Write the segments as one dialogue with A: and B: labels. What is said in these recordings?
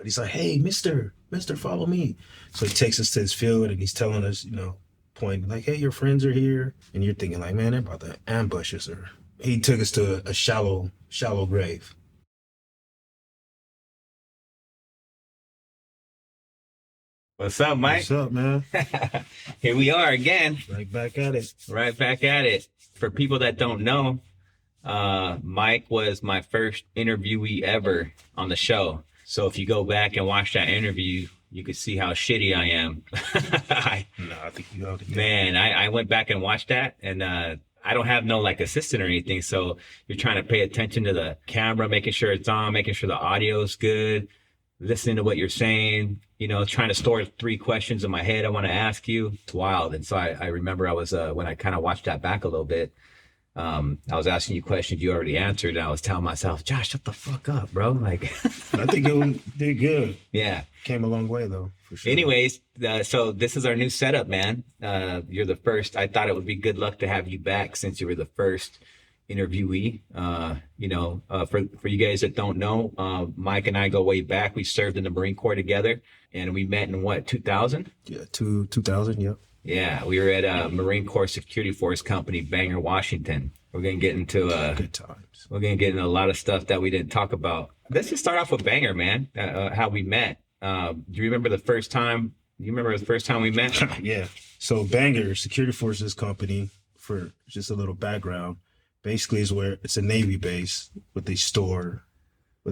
A: But he's like, hey, Mister, follow me. So he takes us to his field and he's telling us, pointing like, hey, your friends are here. And you're thinking like, man, they're about to ambush us. Or he took us to a shallow grave.
B: What's up, Mike?
A: What's up, man?
B: Here we are again.
A: Right back at it.
B: Right back at it. For people that don't know, Mike was my first interviewee ever on the show. So if you go back and watch that interview, you can see how shitty I am.
A: No, I think you held it.
B: Man, I went back and watched that, and I don't have no like assistant or anything. So you're trying to pay attention to the camera, making sure it's on, making sure the audio's good, listening to what you're saying, trying to store 3 questions in my head I want to ask you. It's wild. And so I remember I was, when I kind of watched that back a little bit, I was asking you questions you already answered, and I was telling myself, Josh, shut the fuck up, bro. Like,
A: I think it did good.
B: Yeah.
A: Came a long way, though, for sure.
B: Anyways, so this is our new setup, man. You're the first. I thought it would be good luck to have you back since you were the first interviewee. For you guys that don't know, Mike and I go way back. We served in the Marine Corps together, and we met in what, 2000?
A: Yeah, 2000, yep.
B: Yeah, we were at a Marine Corps Security Force Company, Bangor, Washington. We're gonna get into
A: good times.
B: We're gonna get into a lot of stuff that we didn't talk about. Let's just start off with Bangor, man. How we met. Do you remember the first time? You remember the first time we met?
A: Yeah. So Bangor Security Forces Company, for just a little background, basically is where it's a Navy base where they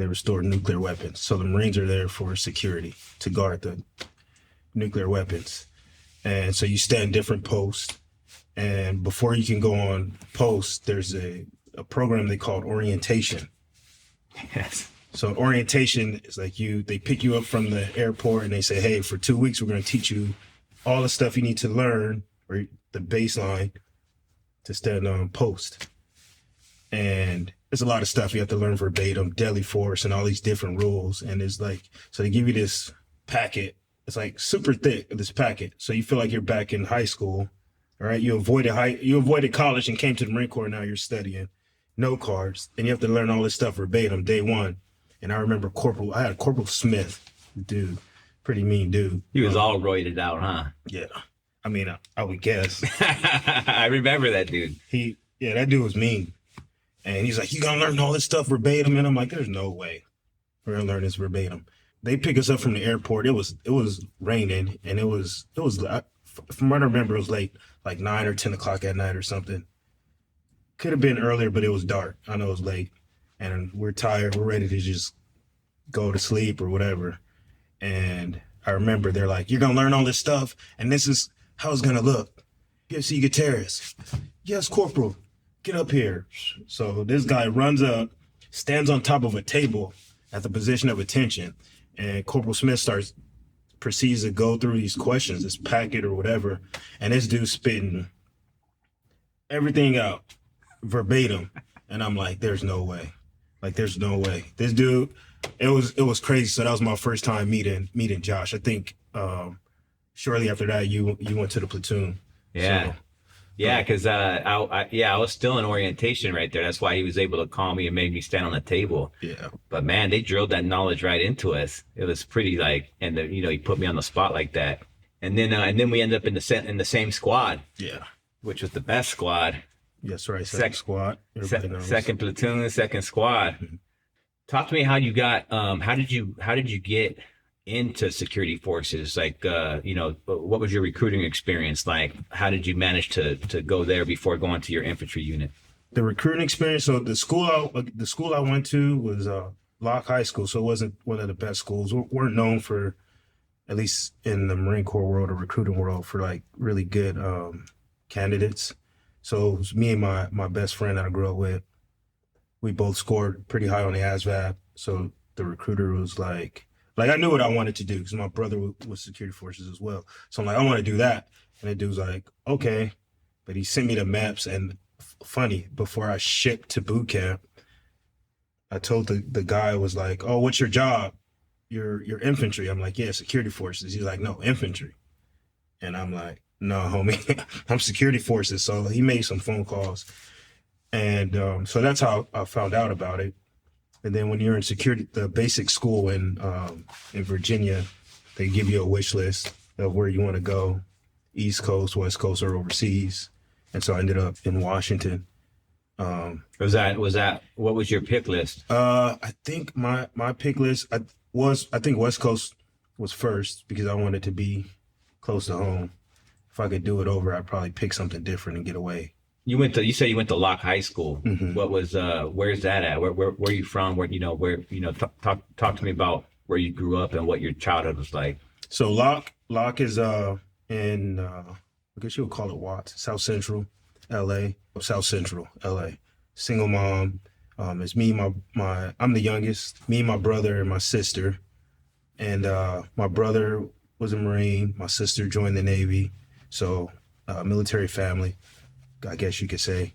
A: restore nuclear weapons. So the Marines are there for security to guard the nuclear weapons. And so you stand different posts. And before you can go on post, there's a program they call orientation.
B: Yes.
A: So orientation is like they pick you up from the airport and they say, hey, for 2 weeks, we're going to teach you all the stuff you need to learn, or the baseline to stand on post. And there's a lot of stuff you have to learn verbatim, deadly force and all these different rules. And it's like, so they give you this packet. It's like super thick, this packet. So you feel like you're back in high school, all right? You avoided college and came to the Marine Corps. Now you're studying, no cards. And you have to learn all this stuff verbatim day one. And I remember I had Corporal Smith, dude, pretty mean dude.
B: He was all roided out, huh?
A: Yeah. I mean, I would guess.
B: I remember that dude.
A: That dude was mean. And he's like, you gonna learn all this stuff verbatim? And I'm like, there's no way we're gonna learn this verbatim. They pick us up from the airport. It was raining, and it was from what I remember, it was late, like 9 or 10 o'clock at night or something. Could have been earlier, but it was dark. I know it was late, and we're tired. We're ready to just go to sleep or whatever. And I remember they're like, you're gonna learn all this stuff, and this is how it's gonna look. Yes, you Gutierrez. Yes, Corporal. Get up here. So this guy runs up, stands on top of a table at the position of attention, and Corporal Smith proceeds to go through these questions, this packet or whatever, and this dude's spitting everything out verbatim. And I'm like, there's no way. Like, there's no way. This dude, it was crazy. So that was my first time meeting Josh. I think shortly after that, you went to the platoon.
B: Yeah.
A: So,
B: yeah, because I was still in orientation right there. That's why he was able to call me and made me stand on the table.
A: Yeah.
B: But man, they drilled that knowledge right into us. It was pretty he put me on the spot like that. And then we ended up in the same squad.
A: Yeah.
B: Which was the best squad.
A: Yes, right. Second squad.
B: Second platoon, second squad. Mm-hmm. Talk to me how you got. How did you get into security forces? Like, what was your recruiting experience like? How did you manage to go there before going to your infantry unit?
A: The recruiting experience. So the school I went to was Locke High School. So it wasn't one of the best schools. We weren't known for, at least in the Marine Corps world or recruiting world, for like really good candidates. So it was me and my best friend that I grew up with. We both scored pretty high on the ASVAB. So the recruiter was like I knew what I wanted to do because my brother was security forces as well. So I'm like, I want to do that. And the dude's like, okay. But he sent me the maps. And funny, before I shipped to boot camp, I told the guy, was like, oh, what's your job? Your infantry. I'm like, yeah, security forces. He's like, no, infantry. And I'm like, no, homie, I'm security forces. So he made some phone calls. And so that's how I found out about it. And then when you're in security, the basic school in Virginia, they give you a wish list of where you want to go, East Coast, West Coast, or overseas. And so I ended up in Washington.
B: Was that what was your pick list?
A: I think my pick list I think West Coast was first because I wanted to be close to home. If I could do it over, I'd probably pick something different and get away.
B: You said you went to Locke High School.
A: Mm-hmm.
B: What was where's that at? Where are you from? Talk to me about where you grew up and what your childhood was like.
A: So Locke is in I guess you would call it Watts, South Central LA. South Central LA. Single mom. It's me, I'm the youngest, me, my brother, and my sister. And my brother was a Marine, my sister joined the Navy. So military family, I guess you could say.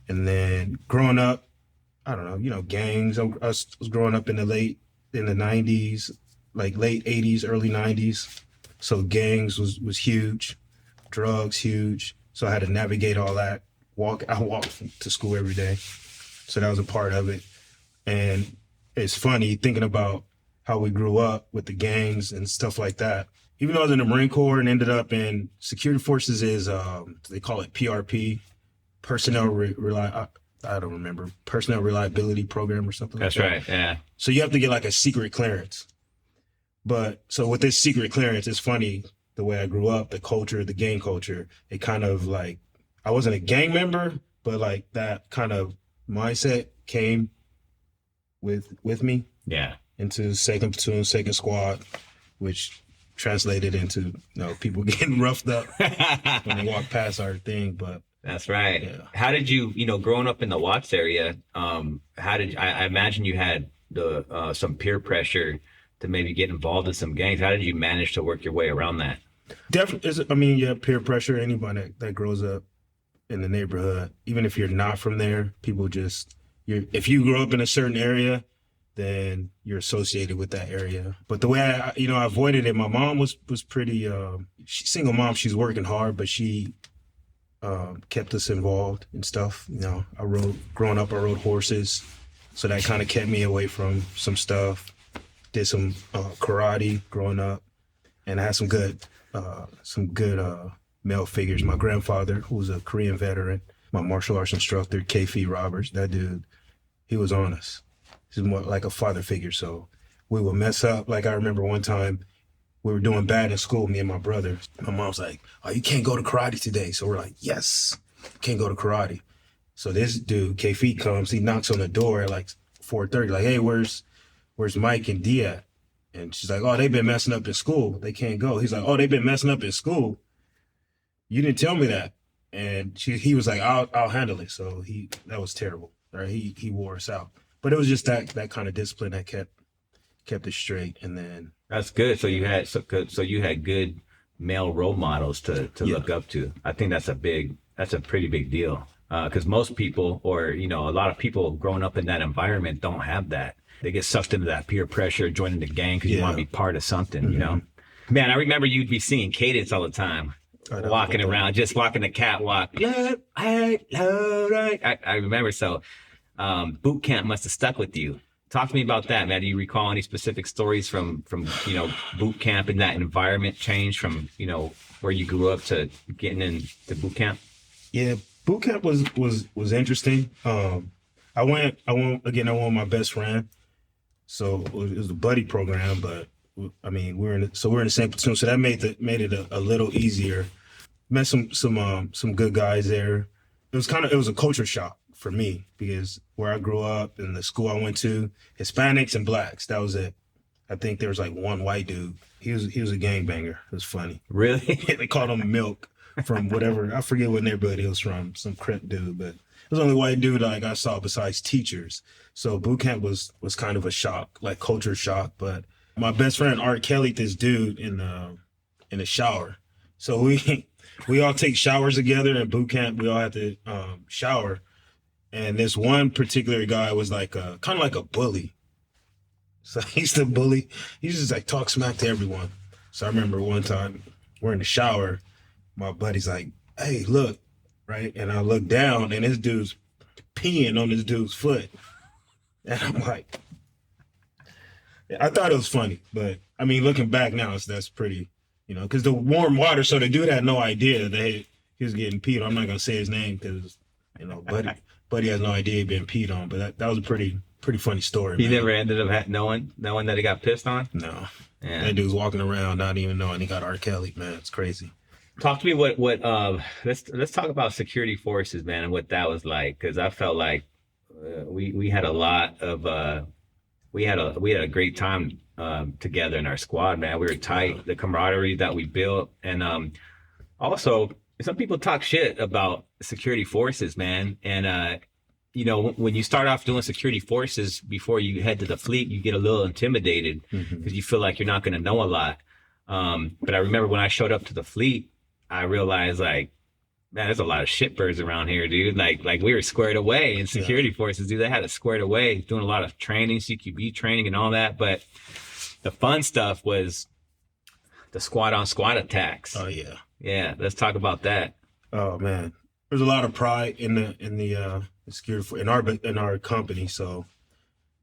A: And then growing up, I don't know, gangs. I was growing up in the 90s, like late 80s, early 90s. So gangs was huge, drugs huge. So I had to navigate all that. I walked to school every day. So that was a part of it. And it's funny thinking about how we grew up with the gangs and stuff like that. Even though I was in the Marine Corps and ended up in security forces is, they call it PRP, personnel I don't remember, personnel reliability program or something like that.
B: That's right, yeah.
A: So you have to get like a secret clearance. But so with this secret clearance, it's funny the way I grew up, the culture, the gang culture, it kind of like, I wasn't a gang member, but like that kind of mindset came with me.
B: Yeah.
A: Into second platoon, second squad, which translated into people getting roughed up when they walk past our thing. But
B: that's right.
A: Yeah.
B: How did you, growing up in the Watts area, I imagine you had some peer pressure to maybe get involved in some gangs. How did you manage to work your way around that?
A: Definitely, peer pressure. Anybody that grows up in the neighborhood, even if you're not from there, people if you grew up in a certain area, then you're associated with that area. But the way I avoided it, my mom was pretty, she's single mom, she's working hard, but she kept us involved in stuff. Growing up, I rode horses. So that kind of kept me away from some stuff. Did some karate growing up, and I had some good male figures. My grandfather, who was a Korean veteran, my martial arts instructor, K.F. Roberts, that dude, he was on us. He's more like a father figure. So we would mess up. Like I remember one time we were doing bad in school, me and my brother. My mom's like, "Oh, you can't go to karate today." So we're like, "Yes, can't go to karate." So this dude, K.F. comes, he knocks on the door at like 4:30, like, "Hey, where's Mike and Dee at?" And she's like, "Oh, they've been messing up in school. They can't go." He's like, "Oh, they've been messing up in school? You didn't tell me that." And he was like, I'll handle it. So that was terrible, right? He wore us out. But it was just that kind of discipline that kept it straight. And then
B: that's good. So you had good male role models to look up to. I think that's a pretty big deal. Because most people, or a lot of people growing up in that environment don't have that. They get sucked into that peer pressure, joining the gang because you want to be part of something.
A: Mm-hmm.
B: Man, I remember you'd be seeing Cadence all the time. Walking around, just walking the catwalk. Left, right, low, right. I remember. So boot camp must have stuck with you. Talk to me about that, man. Do you recall any specific stories from boot camp and that environment change from where you grew up to getting into boot camp?
A: Yeah, boot camp was interesting. I went with my best friend, so it was a buddy program, but I mean, we're in the same platoon, so that made it a little easier. Met some good guys there. It was a culture shock for me because where I grew up and the school I went to, Hispanics and blacks, that was it. I think there was like one white dude. He was a gangbanger. It was funny.
B: Really?
A: They called him Milk from whatever. I forget what neighborhood he was from. Some Crip dude, but it was the only white dude like I saw besides teachers. So boot camp was kind of a shock, like culture shock, but. My best friend Art Kelly, this dude in the shower. So we all take showers together in boot camp. We all had to shower, and this one particular guy was like kind of like a bully. So he used to bully. He used to just like talk smack to everyone. So I remember one time we're in the shower. My buddy's like, "Hey, look," right? And I look down, and this dude's peeing on this dude's foot. And I'm like, I thought it was funny, but I mean, looking back now, that's pretty, because the warm water. So the dude had no idea that he was getting peed on. I'm not gonna say his name because, buddy has no idea he been peed on. But that was a pretty funny story.
B: He
A: man.
B: never ended up knowing that he got pissed on.
A: No,
B: Yeah.
A: that dude's walking around not even knowing he got R. Kelly. Man, it's crazy.
B: Talk to me let's talk about security forces, man, and what that was like, because I felt like we had a lot of we had a great time together in our squad, man. We were tight, the camaraderie that we built, and also some people talk shit about security forces, man, and when you start off doing security forces before you head to the fleet, you get a little intimidated because you feel like you're not going to know a lot. But I remember when I showed up to the fleet, I realized, like, man, there's a lot of shitbirds around here, dude. Like we were squared away in security forces, dude. They had us squared away, doing a lot of training, CQB training and all that. But the fun stuff was the squad on squad attacks.
A: Oh yeah.
B: Yeah. Let's talk about that.
A: Oh man. There's a lot of pride in the security in our company. So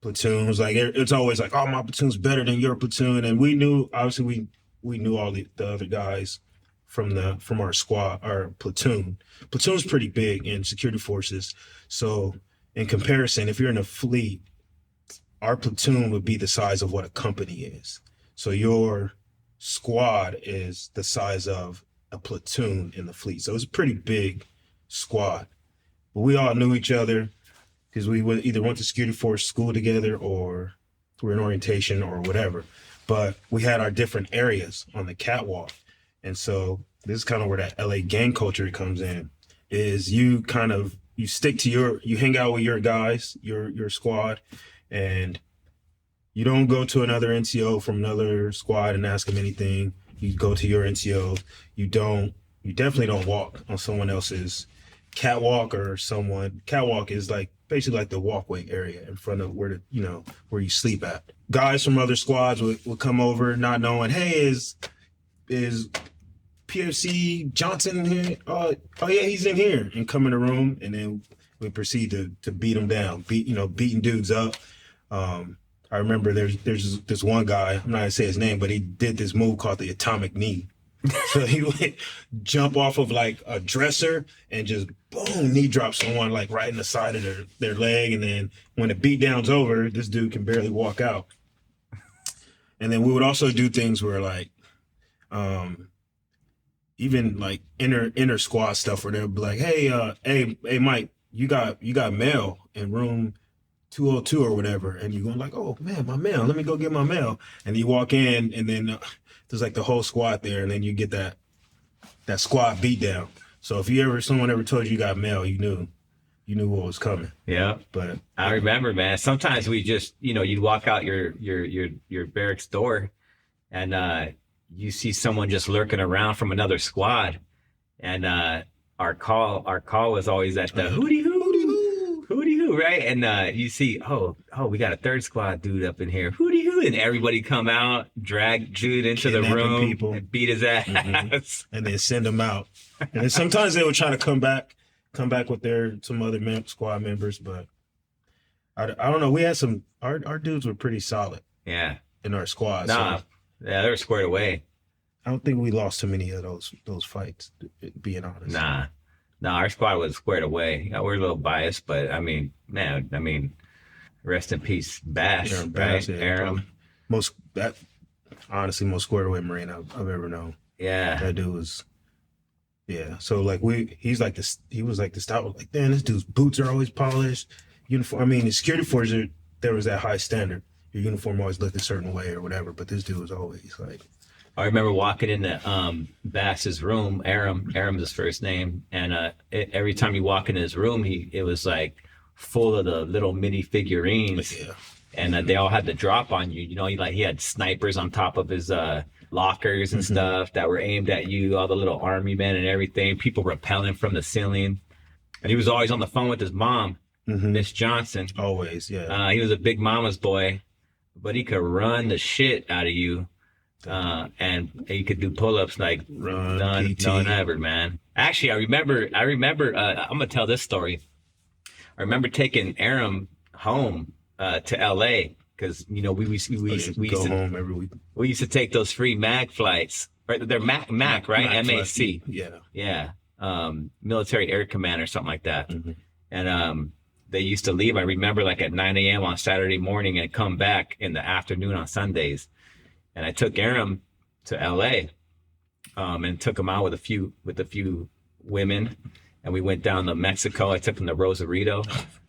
A: platoons, like it's always like, oh, my platoon's better than your platoon. And we knew, obviously we knew all the other guys from our squad, our platoon. Platoon's pretty big in security forces. So in comparison, if you're in a fleet, our platoon would be the size of what a company is. So your squad is the size of a platoon in the fleet. So it's a pretty big squad. But we all knew each other because we either went to security force school together or we were in orientation or whatever. But we had our different areas on the catwalk. And so this is kind of where that LA gang culture comes in, is you stick to you hang out with your guys, your squad, and you don't go to another NCO from another squad and ask them anything. You go to your NCO. You definitely don't walk on someone else's catwalk catwalk is like basically like the walkway area in front of where you sleep at. Guys from other squads would come over not knowing, hey, is PFC Johnson here? Oh yeah, he's in here, and come in the room, and then we proceed to beat him down, beating dudes up. I remember there's this one guy, I'm not gonna say his name, but he did this move called the atomic knee. So he would jump off of like a dresser and just boom, knee drop someone like right in the side of their leg, and then when the beat down's over, this dude can barely walk out. And then we would also do things where like even like inner squad stuff where they'll be like, hey Mike, you got mail in room 202 or whatever, and you're going like, oh man, my mail, let me go get my mail. And you walk in, and then there's like the whole squad there, and then you get that squad beat down. So if someone ever told you got mail, you knew what was coming.
B: Yeah.
A: But
B: I remember, man, sometimes we just, you'd walk out your barracks door, and you see someone just lurking around from another squad, and our call was always at the hooty hoo, right? And you see, oh, we got a third squad dude up in here, hooty hoo, and everybody come out, drag dude into the room, and beat his ass,
A: and then send him out. And then sometimes they would try to come back with some other squad members, but I don't know. We had our dudes were pretty solid.
B: Yeah,
A: in our squad.
B: Nah.
A: So
B: yeah, they were squared away.
A: I don't think we lost too many of those fights, being honest.
B: Nah, our squad was squared away. We're a little biased, but rest in peace, Bass,
A: Aaron
B: right?
A: Bass, yeah,
B: Aaron.
A: Most squared away Marine I've ever known.
B: Yeah,
A: that dude was. Yeah, so like he was like the style. Like, damn, this dude's boots are always polished. Uniform. I mean, the security forces, there was that high standard. Your uniform always looked a certain way or whatever, but this dude was always like.
B: I remember walking into Bass's room. Aram's his first name, and every time you walk into his room, it was like full of the little mini figurines, and they all had to drop on you. He had snipers on top of his lockers and stuff that were aimed at you. All the little army men and everything. People rappelling from the ceiling, and he was always on the phone with his mom, Miss Johnson.
A: Always, yeah.
B: He was a big mama's boy, but he could run the shit out of you. And he could do pull-ups like none ever, man. Actually, I remember. I'm gonna tell this story. I remember taking Aram home to LA because you know we used
A: Go
B: to
A: home every week.
B: we used to take those free mag flights. Right, they're Mac right? MAC.
A: Yeah.
B: Yeah. Military Air Command or something like that.
A: Mhm.
B: And they used to leave, I remember, like at 9 a.m. on Saturday morning and come back in the afternoon on Sundays. And I took Aram to LA and took him out with a few women. And we went down to Mexico. I took him to Rosarito.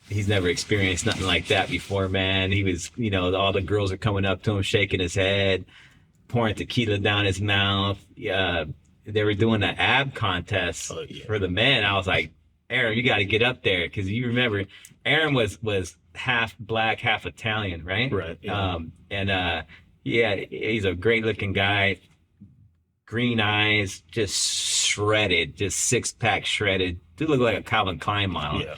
B: He's never experienced nothing like that before, man. He was, you know, all the girls are coming up to him, shaking his head, pouring tequila down his mouth. They were doing an ab contest for the men. I was like, Aaron, you got to get up there, because you remember Aaron was half black, half Italian, right?
A: Right. Yeah.
B: He's a great looking guy, green eyes, just shredded, just six pack shredded. Dude looked like a Calvin Klein model.
A: Yeah.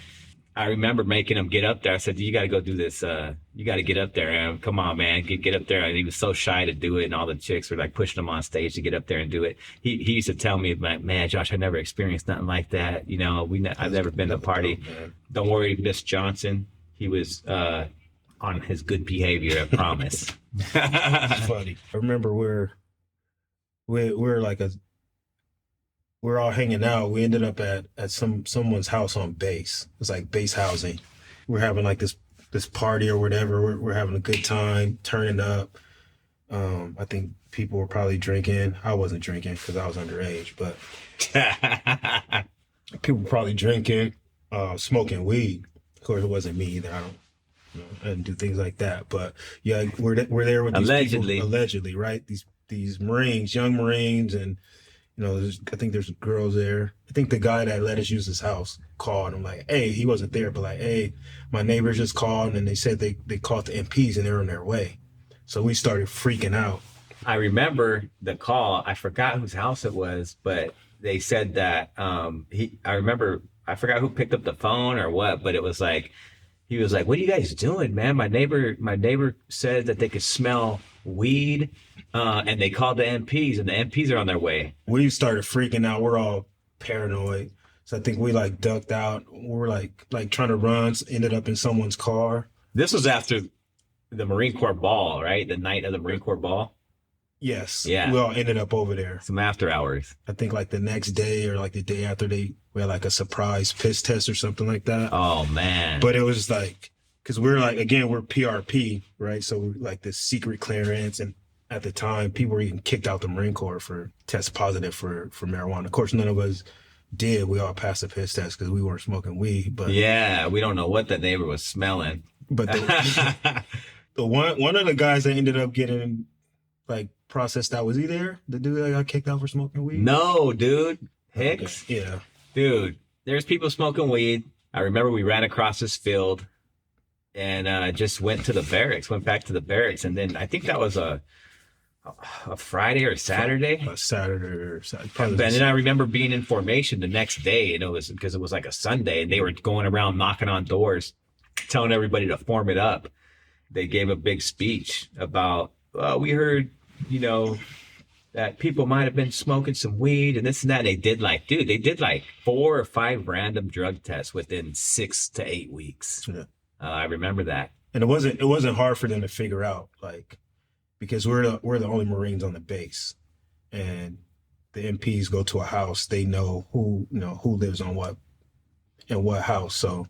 B: I remember making him get up there. I said, you got to go do this. You got to get up there, Aaron. Come on, man. Get up there. And he was so shy to do it. And all the chicks were like pushing him on stage to get up there and do it. He used to tell me, like, man, Josh, I never experienced nothing like that. You know, I've never been to a party. Don't worry, Miss Johnson. He was on his good behavior, I promise.
A: It's funny. I remember we're all hanging out. We ended up at someone's house on base. It's like base housing. We're having like this party or whatever. We're having a good time, turning up. I think people were probably drinking. I wasn't drinking because I was underage, but people were probably drinking, smoking weed. Of course, it wasn't me either. I didn't do things like that. But yeah, we're there with these
B: Allegedly.
A: people, allegedly, right? These Marines, young Marines, and you know, I think there's girls there. I think the guy that let us use his house called. I'm like, hey, he wasn't there, but like, hey, my neighbors just called and they said they called the MPs and they're on their way. So we started freaking out.
B: I remember the call. I forgot whose house it was, but they said that I forgot who picked up the phone or what, but it was like, he was like, what are you guys doing, man? My neighbor said that they could smell weed, and they called the MPs, and the MPs are on their way.
A: We started freaking out. We're all paranoid. So I think we like ducked out. We were like trying to run, ended up in someone's car.
B: This was after the Marine Corps ball, right? The night of the Marine Corps ball.
A: Yes.
B: Yeah.
A: We all ended up over there.
B: Some after hours.
A: I think like the next day or like the day after we had like a surprise piss test or something like that.
B: Oh man.
A: But it was like, because we're like, again, we're PRP, right? So we're like this secret clearance. And at the time, people were getting kicked out the Marine Corps for test positive for marijuana. Of course, none of us did. We all passed the piss test because we weren't smoking weed. But
B: yeah, we don't know what the neighbor was smelling.
A: But the one of the guys that ended up getting like processed out, was he there? The dude that got kicked out for smoking weed?
B: No, dude. Hicks?
A: Okay. Yeah.
B: Dude, there's people smoking weed. I remember we ran across this field and just went back to the barracks. And then I think that was a Friday or Saturday.
A: A Saturday or Saturday.
B: And then I remember being in formation the next day, and it was because it was like a Sunday, and they were going around knocking on doors, telling everybody to form it up. They gave a big speech about, we heard, you know, that people might have been smoking some weed and this and that. And they did like 4 or 5 random drug tests within 6 to 8 weeks.
A: Yeah.
B: I remember that.
A: And it wasn't hard for them to figure out, like, because we're the only Marines on the base, and the MPs go to a house. They know who lives on what in what house, so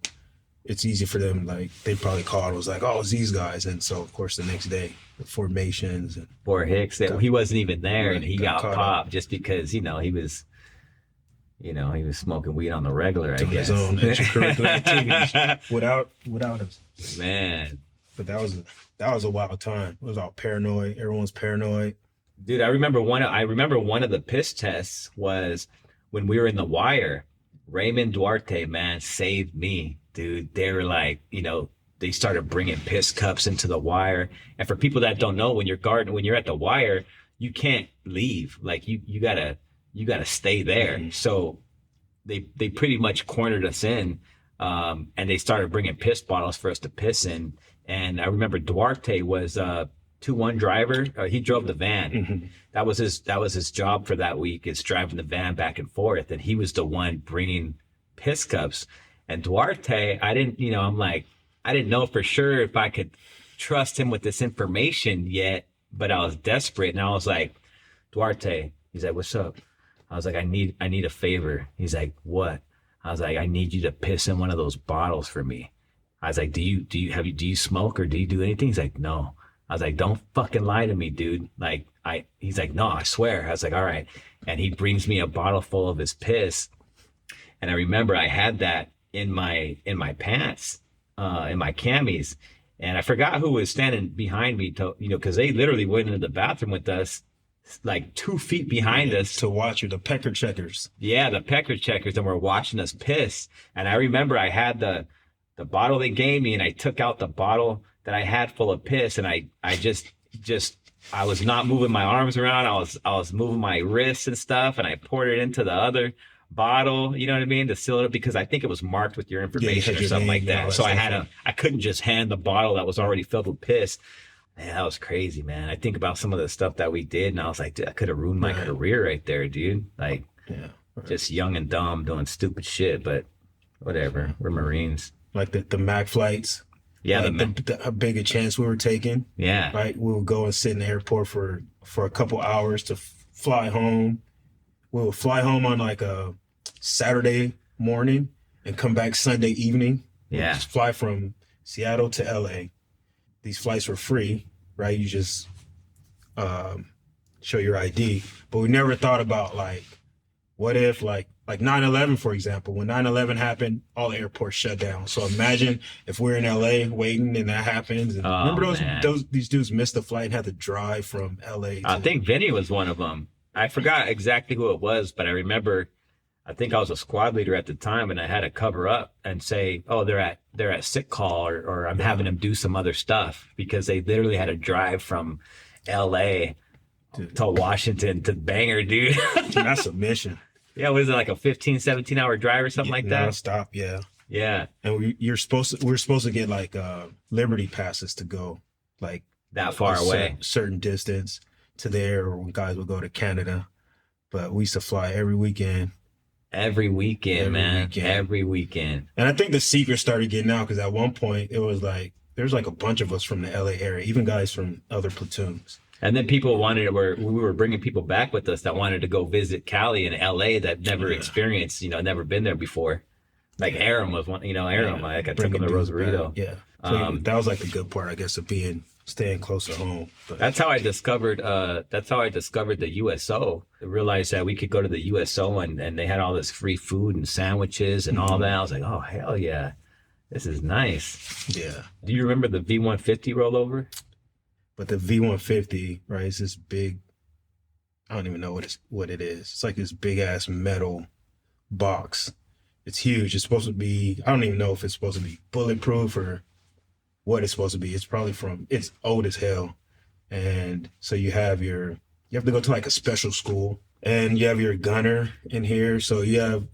A: it's easy for them. Like, they probably called and was like, oh, it's these guys. And so of course the next day, the formations and
B: poor Hicks, he wasn't even there, and he got popped
A: up
B: just because he was smoking weed on the regular, I
A: doing
B: guess.
A: his own extracurricular activities without him.
B: Man,
A: but that was a wild time. It was all paranoid. Everyone's paranoid.
B: Dude, I remember one of the piss tests was when we were in the wire. Raymond Duarte, man, saved me, dude. They were like, they started bringing piss cups into the wire. And for people that don't know, when you're at the wire, you can't leave. Like you gotta stay there.
A: Mm-hmm.
B: So they pretty much cornered us in, and they started bringing piss bottles for us to piss in. And I remember Duarte was 2-1 driver. He drove the van.
A: Mm-hmm.
B: That was his job for that week, is driving the van back and forth. And he was the one bringing piss cups. And Duarte, I didn't know for sure if I could trust him with this information yet, but I was desperate. And I was like, Duarte, he's like, what's up? I was like, I need a favor. He's like, what? I was like, I need you to piss in one of those bottles for me. I was like, do you smoke or do you do anything? He's like, no. I was like, don't fucking lie to me, dude. Like, he's like, no, I swear. I was like, all right. And he brings me a bottle full of his piss. And I remember I had that in my pants, in my camis. And I forgot who was standing behind me to, cause they literally went into the bathroom with us, like 2 feet behind us
A: to watch the pecker checkers.
B: Yeah, the pecker checkers, and were watching us piss. And I remember I had the bottle they gave me, and I took out the bottle that I had full of piss, and I was not moving my arms around. I was moving my wrists and stuff, and I poured it into the other bottle, you know what I mean, to seal it up, because I think it was marked with your information or something like that. So I couldn't just hand the bottle that was already filled with piss. Man, that was crazy, man. I think about some of the stuff that we did, and I was like, dude, I could have ruined my career right there, dude. Like, just young and dumb doing stupid shit, but whatever. We're Marines.
A: Like the MAC flights.
B: Yeah,
A: like how big a chance we were taking.
B: Yeah.
A: Right? We would go and sit in the airport for a couple hours to fly home. We would fly home on like a Saturday morning and come back Sunday evening.
B: Yeah.
A: Just fly from Seattle to LA. These flights were free, right? You just show your ID. But we never thought about like, what if like 9/11, for example, when 9/11 happened, all the airports shut down. So imagine if we're in LA waiting and that happens. And remember these dudes missed the flight and had to drive from LA.
B: I think Vinny was one of them. I forgot exactly who it was, but I remember, I think I was a squad leader at the time, and I had to cover up and say, oh, they're at sick call, or I'm having them do some other stuff, because they literally had to drive from LA to Washington to Bangor, dude.
A: That's a mission.
B: Yeah, was it like a 15, 17-hour drive or something like that?
A: Nonstop, yeah.
B: Yeah.
A: And we're supposed to get like Liberty passes to go like
B: that far away,
A: certain distance to there, or when guys would go to Canada. But we used to fly every weekend.
B: Every weekend. Every weekend.
A: And I think the secret started getting out, because at one point it was like there's like a bunch of us from the LA area, even guys from other platoons.
B: And then people we were bringing people back with us that wanted to go visit Cali and LA that never experienced, never been there before. Like Aram was one, Aram, like I took him to Rosarito.
A: Back. Yeah. So that was like the good part, I guess, of staying close to home. But
B: that's how I discovered the USO. I realized that we could go to the USO and they had all this free food and sandwiches and all that. I was like, oh hell yeah, this is nice.
A: Yeah.
B: Do you remember the V-150 rollover?
A: But the V-150, right, is this big, I don't even know what it is. It's like this big ass metal box. It's huge. It's supposed to be, I don't even know if it's supposed to be bulletproof or what it's supposed to be. It's probably it's old as hell. And so you have to go to like a special school, and you have your gunner in here. So you have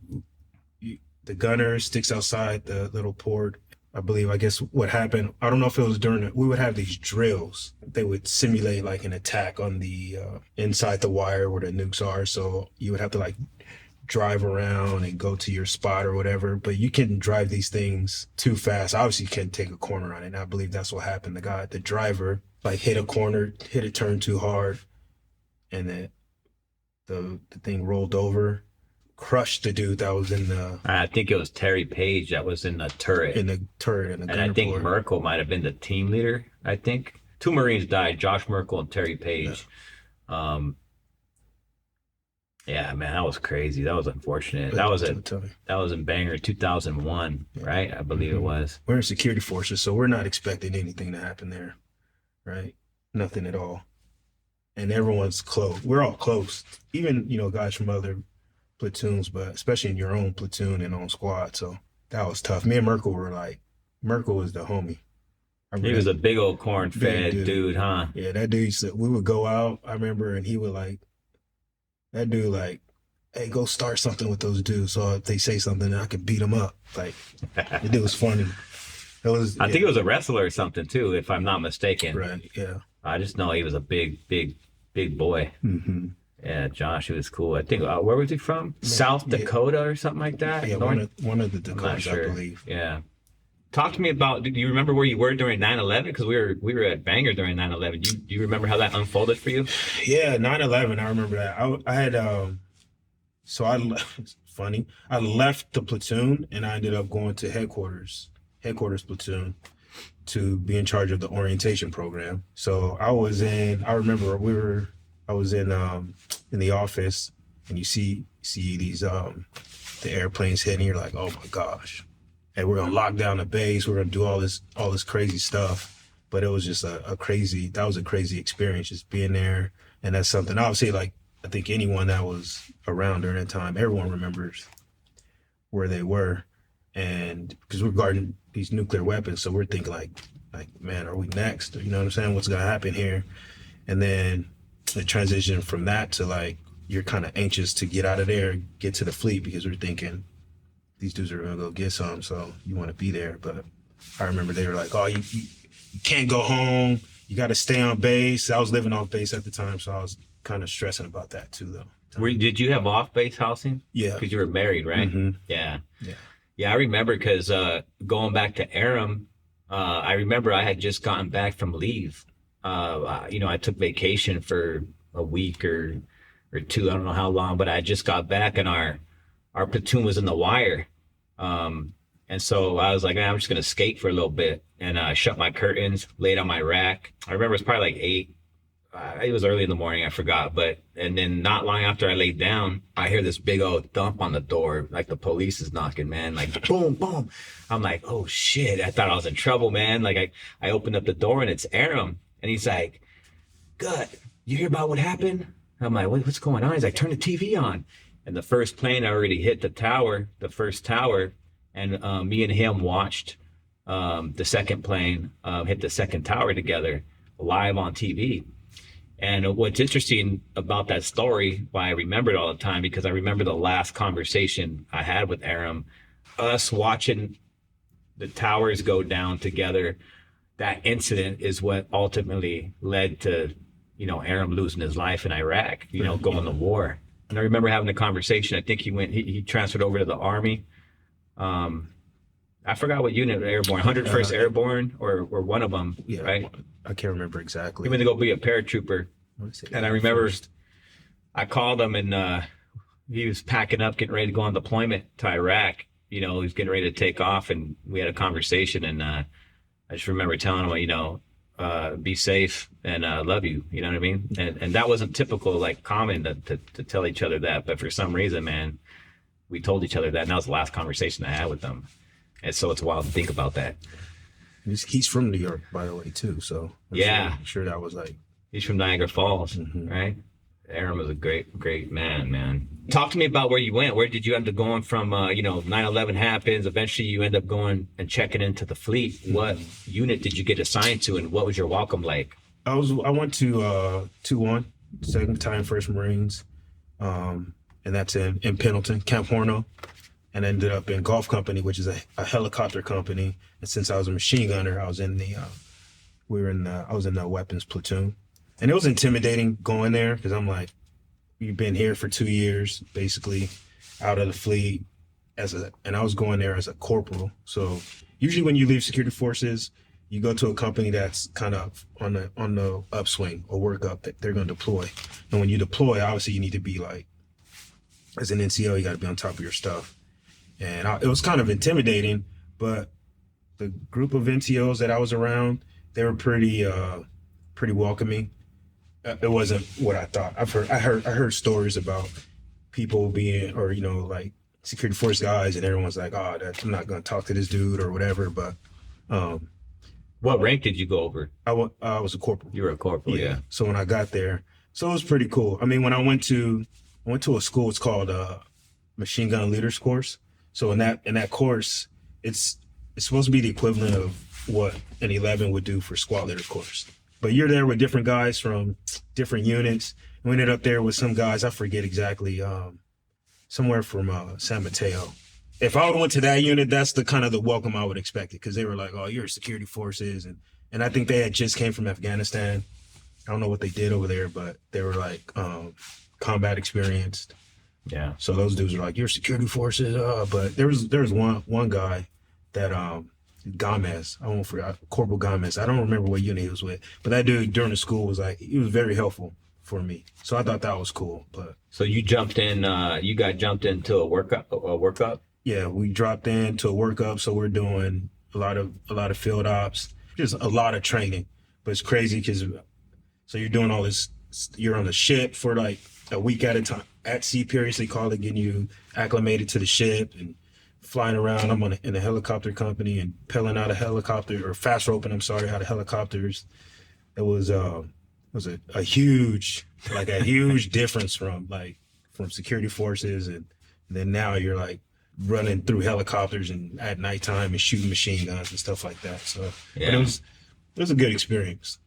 A: the gunner sticks outside the little port. I guess what happened, I don't know if it was we would have these drills. They would simulate like an attack on the inside the wire where the nukes are. So you would have to like drive around and go to your spot or whatever, but you can drive these things too fast. Obviously you can't take a corner on it. And I believe that's what happened. The driver like hit a turn too hard, and then the thing rolled over, crushed the dude that was in the...
B: I think it was Terry Page that was in the turret.
A: In the
B: And I think Merkel might have been the team leader, I think. 2 Marines died, Josh Merkel and Terry Page. Yeah, man, that was crazy. That was unfortunate. That was in Bangor 2001, right? I believe it was.
A: We're in security forces, so we're not expecting anything to happen there, right? Nothing at all. And everyone's close. We're all close. Even, guys from other platoons, but especially in your own platoon and own squad. So that was tough. Me and Merkel was the homie.
B: He was a big old corn-fed dude, huh?
A: Yeah, that dude we would go out, I remember, and he would hey, go start something with those dudes. So if they say something, I could beat them up. Like, the dude was funny.
B: I think it was a wrestler or something too, if I'm not mistaken.
A: Right, yeah.
B: I just know he was a big boy.
A: Mm-hmm.
B: Yeah, Josh, he was cool. I think, where was he from? South Dakota or something like that?
A: Yeah, one of the Dakotas,
B: sure.
A: I believe.
B: Yeah. Talk to me about, do you remember where you were during 9/11? Because we were at Bangor during 9/11. Do you remember how that unfolded for you?
A: Yeah, 9/11. I remember that. I had so I it's funny. I left the platoon and I ended up going to headquarters platoon to be in charge of the orientation program. So I remember I was in the office, and you see these the airplanes hitting. You're like, oh my gosh. And we're gonna lock down the base. We're gonna do all this crazy stuff. But it was just that was a crazy experience, just being there. And that's something, obviously, like, I think anyone that was around during that time, everyone remembers where they were. And because we're guarding these nuclear weapons, so we're thinking like, man, are we next? You know what I'm saying? What's gonna happen here? And then the transition from that to, like, you're kind of anxious to get out of there, get to the fleet, because we're thinking these dudes are gonna go get some, so you want to be there. But I remember they were like, oh, you can't go home. You got to stay on base. I was living off base at the time, so I was kind of stressing about that too, though.
B: Did you have off-base housing?
A: Yeah.
B: Because you were married, right?
A: Mm-hmm.
B: Yeah.
A: Yeah.
B: Yeah, I remember because going back to Aram, I remember I had just gotten back from leave. I took vacation for a week or two. I don't know how long, but I just got back, and our platoon was in the wire. And so I was like, I'm just going to skate for a little bit, and shut my curtains, laid on my rack. I remember it was probably like 8. It was early in the morning, I forgot. And then not long after I laid down, I hear this big old thump on the door, like the police is knocking, man, like boom, boom. I'm like, oh shit. I thought I was in trouble, man. Like I opened up the door, and it's Aram. And he's like, Gut, you hear about what happened? I'm like, what's going on? He's like, turn the TV on. And the first plane already hit the first tower. And me and him watched the second plane hit the second tower together live on TV. And what's interesting about that story, why I remember it all the time, because I remember the last conversation I had with Aram, us watching the towers go down together. That incident is what ultimately led to, Aram losing his life in Iraq, going to war. And I remember having a conversation. I think he transferred over to the Army. I forgot what unit, airborne, 101st Airborne or one of them,
A: Yeah,
B: right?
A: I can't remember exactly.
B: He went to go be a paratrooper. And I remember I called him, and he was packing up, getting ready to go on deployment to Iraq. He was getting ready to take off, and we had a conversation, and I just remember telling him, be safe and love you. You know what I mean? And that wasn't typical, like, common to tell each other that. But for some reason, man, we told each other that, and that was the last conversation I had with them. And so it's wild to think about that.
A: He's from New York, by the way, too. So I'm sure that was like.
B: He's from Niagara Falls, right? Aram was a great man. Talk to me about where you went. Where did you end up going from, 9/11 happens. Eventually you end up going and checking into the fleet. Mm-hmm. What unit did you get assigned to, and what was your welcome like?
A: I went to 2-1, 2nd Battalion, 1st Marines. And that's in Pendleton, Camp Horno. And ended up in Golf Company, which is a helicopter company. And since I was a machine gunner, I was in the weapons platoon. And it was intimidating going there, because I'm like, you've been here for 2 years, basically out of the fleet and I was going there as a corporal. So usually when you leave security forces, you go to a company that's kind of on the upswing or work up, that they're going to deploy. And when you deploy, obviously you need to be like, as an NCO, you got to be on top of your stuff. And it was kind of intimidating, but the group of NCOs that I was around, they were pretty welcoming. It wasn't what I thought. I heard stories about people being, or like security force guys, and everyone's like, "Oh, I'm not going to talk to this dude or whatever." But
B: what rank did you go over?
A: I was a corporal.
B: You were a corporal, yeah.
A: So when I got there, so it was pretty cool. I mean, when I went to a school, it's called Machine Gun Leaders Course. So in that course, it's supposed to be the equivalent of what an 11 would do for squad leader course. But you're there with different guys from different units. We ended up there with some guys, I forget exactly, somewhere from San Mateo. If I would have went to that unit, that's the kind of the welcome I would expect it, because they were like, "Oh, you're security forces," and I think they had just came from Afghanistan. I don't know what they did over there, but they were like combat experienced.
B: Yeah.
A: So those dudes were like, "You're security forces," but there was one guy that Gomez. I won't forget Corporal Gomez. I don't remember what unit he was with, but that dude during the school was like, he was very helpful for me. So I thought that was cool. But
B: So you jumped in, you got jumped into a workup?
A: yeah, we dropped into a workup. So we're doing a lot of field ops, just a lot of training. But it's crazy because so you're doing all this. You're on the ship for like a week at a time at sea, period. Call it, getting you acclimated to the ship and flying around. I'm in a helicopter company and pelling out a helicopter or fast roping. I'm sorry, out of helicopters. It was a huge difference from security forces, and then now you're like running through helicopters and at nighttime and shooting machine guns and stuff like that. So
B: Yeah.
A: but it was a good experience.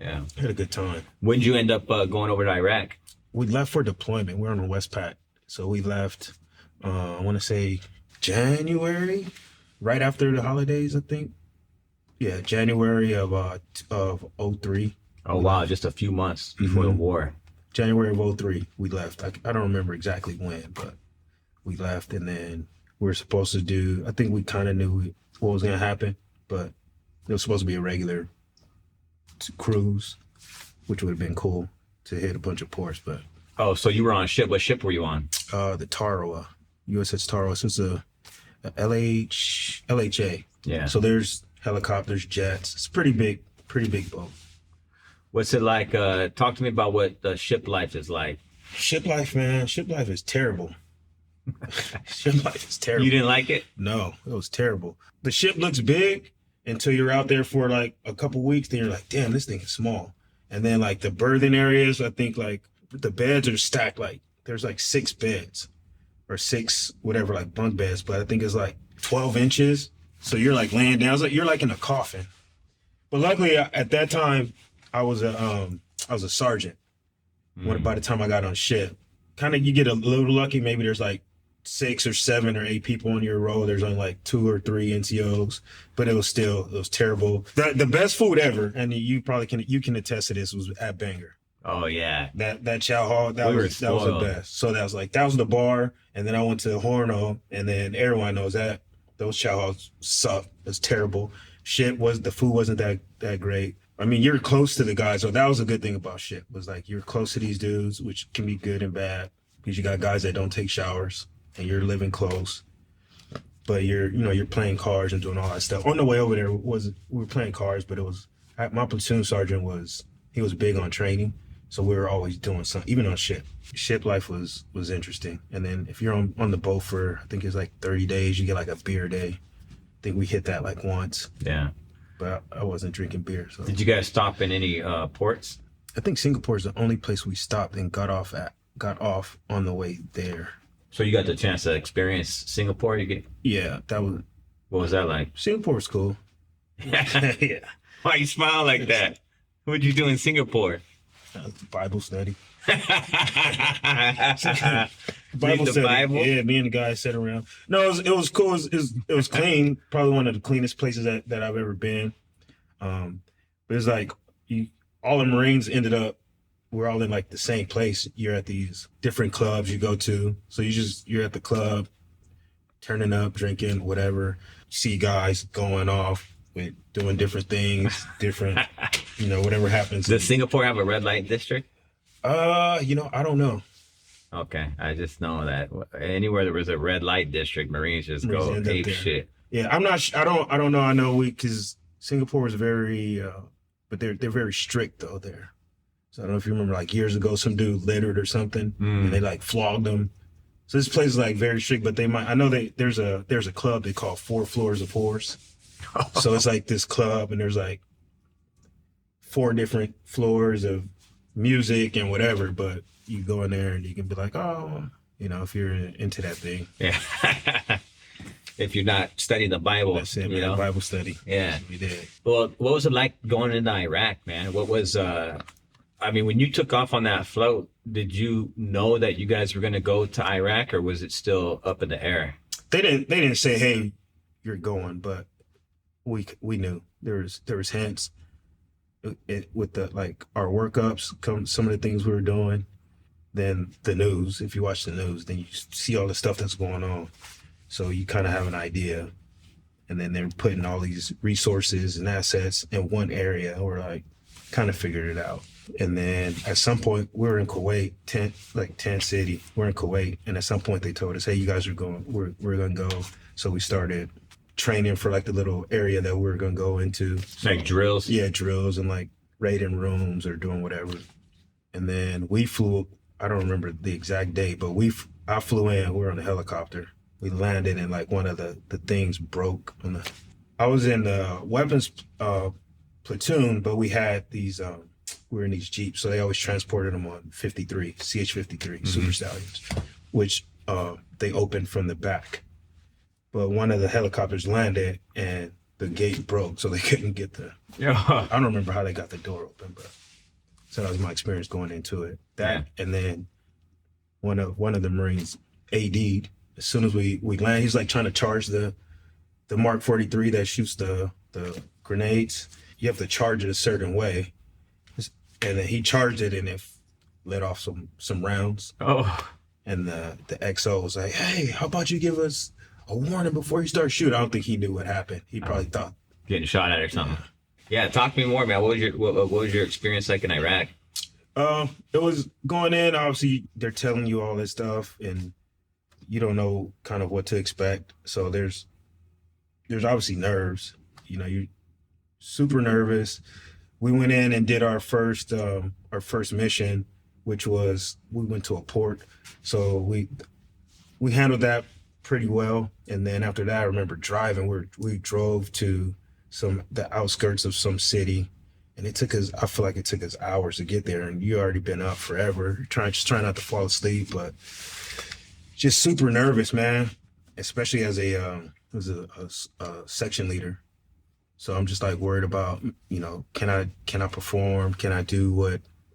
B: Yeah.
A: I had a good time.
B: When did you end up going over to Iraq?
A: We left for deployment. We're on the Westpac. So we left, I want to say January, right after the holidays, I think. Yeah, January of '03.
B: Oh, wow. Just a few months before the war.
A: January of '03, we left. I don't remember exactly when, but we left. And then we were supposed to do, I think we kind of knew what was going to happen, but it was supposed to be a regular cruise, which would have been cool to hit a bunch of ports. But
B: Oh, so you were on a ship. What ship were you on?
A: the Tarawa, USS Tarawa. So it's a LHA.
B: Yeah.
A: So there's helicopters, jets. It's pretty big boat.
B: What's it like? Talk to me about what the ship life is like.
A: Ship life, man. Ship life is terrible. Ship life is terrible.
B: You didn't like it?
A: No, it was terrible. The ship looks big until you're out there for like a couple weeks. Then you're like, damn, this thing is small. And then like the berthing areas, I think like the beds are stacked. Like there's like 6 beds or 6 whatever, like bunk beds. But I think it's like 12 inches. So you're like laying down. It's like you're like in a coffin. But luckily at that time, I was a sergeant. By the time I got on ship, kind of you get a little lucky. Maybe there's like 6 or 7 or 8 people on your row. There's only like 2 or 3 NCOs, but it was terrible. The best food ever, and you can attest to this, was at Bangor.
B: Oh, yeah.
A: That chow hall, that was the best. So that was the bar, and then I went to Horno, and then everyone knows that those chow halls suck. It's terrible. The food wasn't that great. I mean, you're close to the guys, so that was a good thing about ship, was like you're close to these dudes, which can be good and bad because you got guys that don't take showers and you're living close. But you're playing cards and doing all that stuff. On the way over there we were playing cards, but my platoon sergeant was big on training, so we were always doing something, even on ship. Ship life was interesting. And then if you're on the boat for, I think it's like 30 days, you get like a beer day. I think we hit that like once.
B: Yeah.
A: But I wasn't drinking beer. So.
B: Did you guys stop in any ports?
A: I think Singapore is the only place we stopped and got off on the way there.
B: So you got the chance to experience Singapore?
A: Yeah,
B: What was that like?
A: Singapore was cool.
B: Yeah. Why you smile like that? What'd you do in Singapore?
A: Bible study.
B: Read the Bible?
A: Yeah, me and the guys sat around. No, it was cool. It was clean. Probably one of the cleanest places that I've ever been. But it's like all the Marines we're all in like the same place. You're at these different clubs you go to. So you're at the club, turning up, drinking, whatever. You see guys going off with doing different things, whatever happens.
B: Does Singapore have a red light district?
A: I don't know.
B: Okay, I just know that anywhere there was a red light district, Marines just go ape shit.
A: Yeah, I'm not. I don't know. I know because Singapore is very, but they're very strict though there. So I don't know if you remember, like years ago, some dude littered or something, and they like flogged him. So this place is like very strict, but I know there's a club they call 4 Floors of Horse. So it's like this club, and there's like 4 different floors of music and whatever, but you go in there and you can be like, oh, if you're into that thing.
B: Yeah. If you're not studying the Bible.
A: That's it, man. Bible study.
B: Yeah.
A: We did.
B: Well, what was it like going into Iraq, man? What was, when you took off on that float, did you know that you guys were going to go to Iraq, or was it still up in the air? They
A: didn't say, hey, you're going, but we knew there was hints. With our workups, some of the things we were doing, then the news. If you watch the news, then you see all the stuff that's going on, so you kind of have an idea. And then they're putting all these resources and assets in one area. We're like, kind of figured it out. And then at some point, we were in Kuwait, tent city. We're in Kuwait, and at some point they told us, "Hey, you guys are going. We're going to go." So we started training for like the little area that we were going to go into.
B: Like drills.
A: Yeah, drills and like raiding rooms or doing whatever. And then we flew. I don't remember the exact date, but I flew in. We were on a helicopter. We landed, and like one of the things broke. I was in the weapons platoon, but we had these. We were in these Jeeps, so they always transported them on 53, CH-53 Super Stallions, which they opened from the back. But one of the helicopters landed and the gate broke, so they couldn't get I don't remember how they got the door open, but so that was my experience going into it. And then one of the Marines AD'd. As soon as we land, he's like trying to charge the Mark 43 that shoots the grenades. You have to charge it a certain way. And then he charged it and it let off some rounds.
B: Oh.
A: And the XO was like, "Hey, how about you give us a warning before you start shooting?" I don't think he knew what happened. He probably thought
B: getting shot at or something. Yeah, talk to me more, man. What was your experience like in Iraq?
A: It was going in, obviously they're telling you all this stuff and you don't know kind of what to expect. So there's obviously nerves. You know, you're super nervous. We went in and did our first mission, which was we went to a port. So we handled that pretty well. And then after that, I remember driving. We drove to the outskirts of some city, and I feel like it took us hours to get there. And you already been up forever, just trying not to fall asleep, but just super nervous, man. Especially as a section leader. So I'm just like worried about, you know, can I perform? Can I do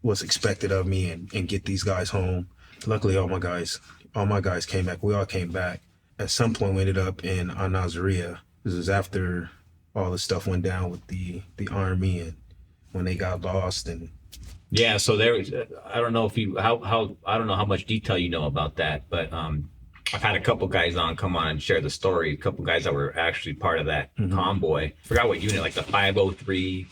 A: what's expected of me and get these guys home? Luckily, all my guys came back. We all came back. At some point, we ended up in Al-Naziriyah. This was after all the stuff went down with the army and when they got lost. And
B: yeah, so I don't know if I don't know how much detail you know about that, but I've had a couple guys come on and share the story. A couple guys that were actually part of that convoy. I forgot what unit, like the 503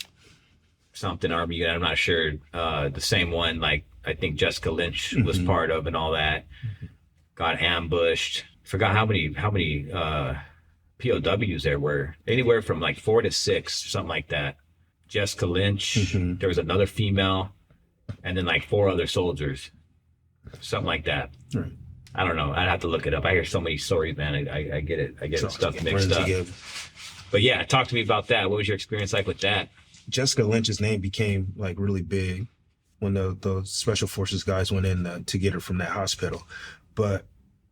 B: something Army unit. I'm not sure. The same one, like I think Jessica Lynch was part of and all that. Got ambushed. Forgot how many POWs there were. Anywhere from like 4 to 6, something like that. Jessica Lynch. There was another female, and then like 4 other soldiers, something like that. Right. I don't know. I'd have to look it up. I hear so many stories, man. I get it. I get stuff mixed up. But yeah, talk to me about that. What was your experience like with that?
A: Jessica Lynch's name became like really big when the special forces guys went in to get her from that hospital. But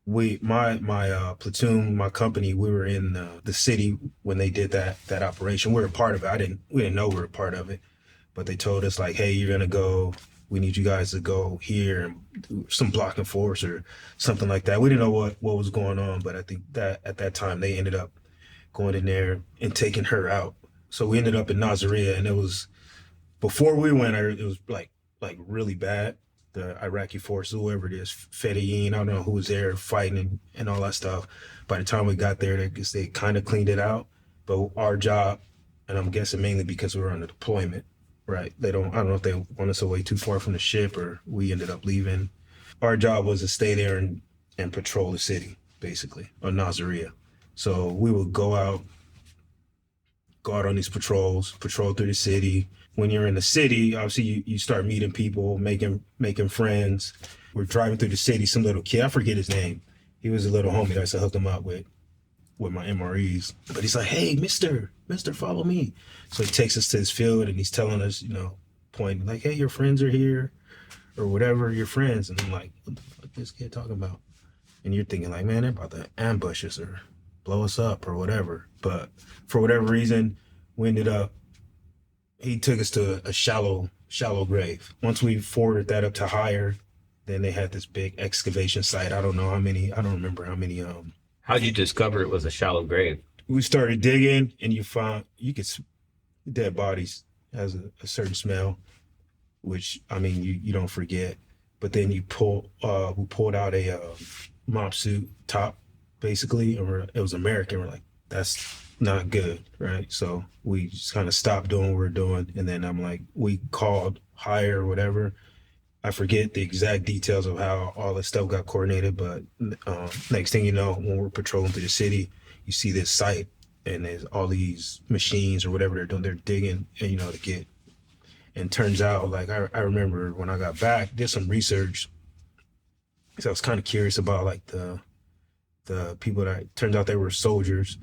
A: my platoon, my company, we were in the city when they did that operation. We were a part of it. We didn't know we were a part of it, but they told us like, "Hey, you're gonna go. We need you guys to go here and do some blocking force or something like that." We didn't know what was going on, but I think that at that time they ended up going in there and taking her out. So we ended up in Naziriyah, and it was before we went. It was like really bad. The Iraqi forces, whoever it is, Fedayeen, I don't know who was there fighting and all that stuff. By the time we got there, they kind of cleaned it out. But our job, and I'm guessing mainly because we were on the deployment, right? I don't know if they want us away too far from the ship or we ended up leaving. Our job was to stay there and patrol the city, basically, or Naziriyah. So we would go out on these patrols, patrol through the city. When you're in the city, obviously you start meeting people, making friends. We're driving through the city, some little kid, I forget his name. He was a little homie that I used to hook him up with my MREs. But he's like, "Hey, mister, follow me." So he takes us to his field and he's telling us, you know, pointing like, "Hey, your friends are here," or whatever, your friends. And I'm like, "What the fuck is this kid talking about?" And you're thinking like, man, they're about to ambush us or blow us up or whatever. But for whatever reason, he took us to a shallow grave. Once we forwarded that up to higher, then they had this big excavation site. I don't remember how many.
B: How'd you discover it was a shallow grave?
A: We started digging, and you could dead bodies has a certain smell, which I mean you don't forget. But then we pulled out a mop suit top, basically, and it was American. We're like, that's not good, right? So we just kind of stopped doing what we were doing, and then I'm like, we called higher or whatever. I forget the exact details of how all this stuff got coordinated, but next thing you know, when we're patrolling through the city, you see this site, and there's all these machines or whatever they're doing. They're digging, and to get. And turns out, like I remember when I got back, did some research. So I was kind of curious about like the people that turns out they were soldiers,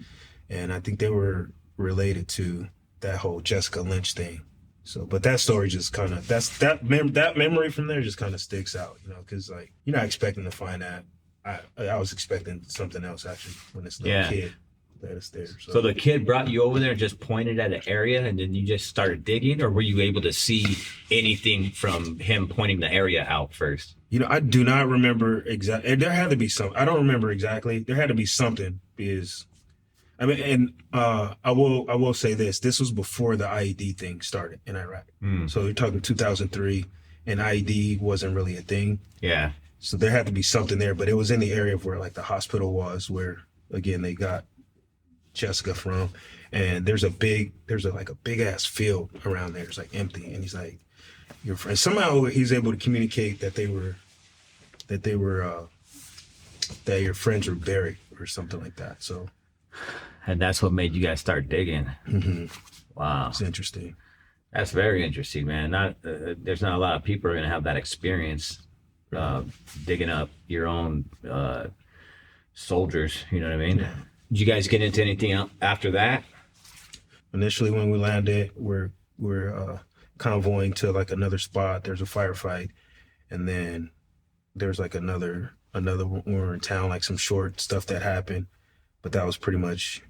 A: and I think they were related to that whole Jessica Lynch thing. So, but that story just kind of that memory from there just kind of sticks out, because like you're not expecting to find that. I was expecting something else actually when this little kid led us there.
B: So the kid brought you over there and just pointed at an area, and then you just started digging, or were you able to see anything from him pointing the area out first?
A: I do not remember exactly. There had to be something. I don't remember exactly. There had to be something because, and I will say this. This was before the IED thing started in Iraq. So you're talking 2003, and IED wasn't really a thing.
B: Yeah.
A: So there had to be something there, but it was in the area of where like the hospital was, where again they got Jessica from, and there's like a big ass field around there. It's like empty, and he's like, your friend. Somehow he's able to communicate that that your friends were buried or something like that. So,
B: and that's what made you guys start digging.
A: Mm-hmm.
B: Wow,
A: it's interesting.
B: That's very interesting, man. There's not a lot of people who are gonna have that experience, digging up your own soldiers. You know what I mean? Yeah. Did you guys get into anything after that?
A: Initially, when we landed, we're convoying to like another spot. There's a firefight, and then there's like another when we're in town, like some short stuff that happened, but that was pretty much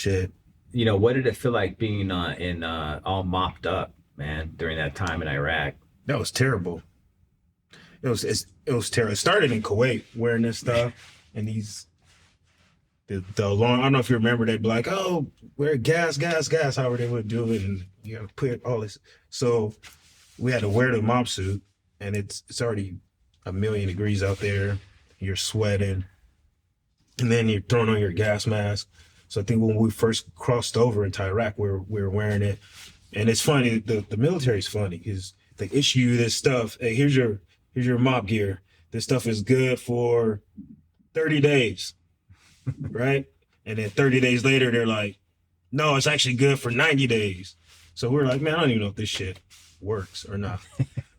A: it.
B: What did it feel like being all mopped up, man, during that time in Iraq?
A: That was terrible. It was terrible. It started in Kuwait, wearing this stuff, and the alarm. I don't know if you remember, they'd be like, "Oh, wear gas," however they would do it, and put all this. So we had to wear the mop suit, and it's already 1,000,000 degrees out there. You're sweating, and then you're throwing on your gas mask. So I think when we first crossed over into Iraq, we were wearing it, and it's funny. The military's funny because they issue you this stuff. Hey, here's your mop gear. This stuff is good for 30 days, right? And then 30 days later, they're like, no, it's actually good for 90 days. So we're like, man, I don't even know if this shit works or not.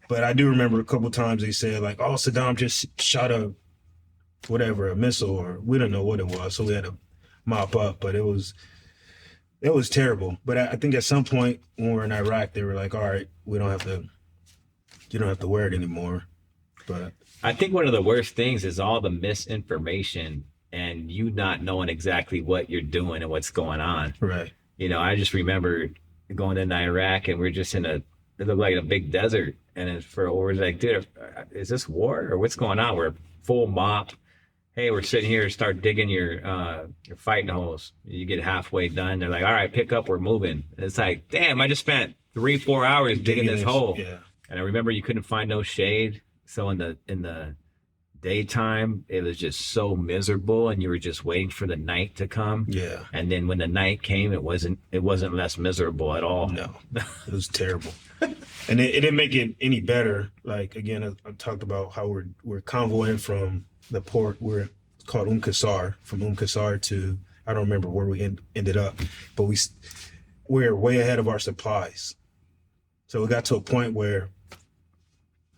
A: But I do remember a couple times they said like, oh, Saddam just shot a missile, or we don't know what it was. So we had to mop up, but it was terrible. But I think at some point when we were in Iraq, they were like, all right, you don't have to wear it anymore. But
B: I think one of the worst things is all the misinformation and you not knowing exactly what you're doing and what's going on.
A: Right.
B: I just remember going into Iraq, and we're just it looked like a big desert. And we're like, dude, is this war or what's going on? We're full mop. Hey, we're sitting here, start digging your fighting holes. You get halfway done. They're like, all right, pick up, we're moving. And it's like, damn, I just spent 3-4 hours digging this hole.
A: Yeah.
B: And I remember you couldn't find no shade. So in the daytime, it was just so miserable, and you were just waiting for the night to come.
A: Yeah.
B: And then when the night came, it wasn't less miserable at all.
A: No, it was terrible. And it didn't make it any better. Like, again, I talked about how we're convoying from the port. We're called Qasr, from Qasr to, I don't remember where we ended up, but we're way ahead of our supplies. So we got to a point where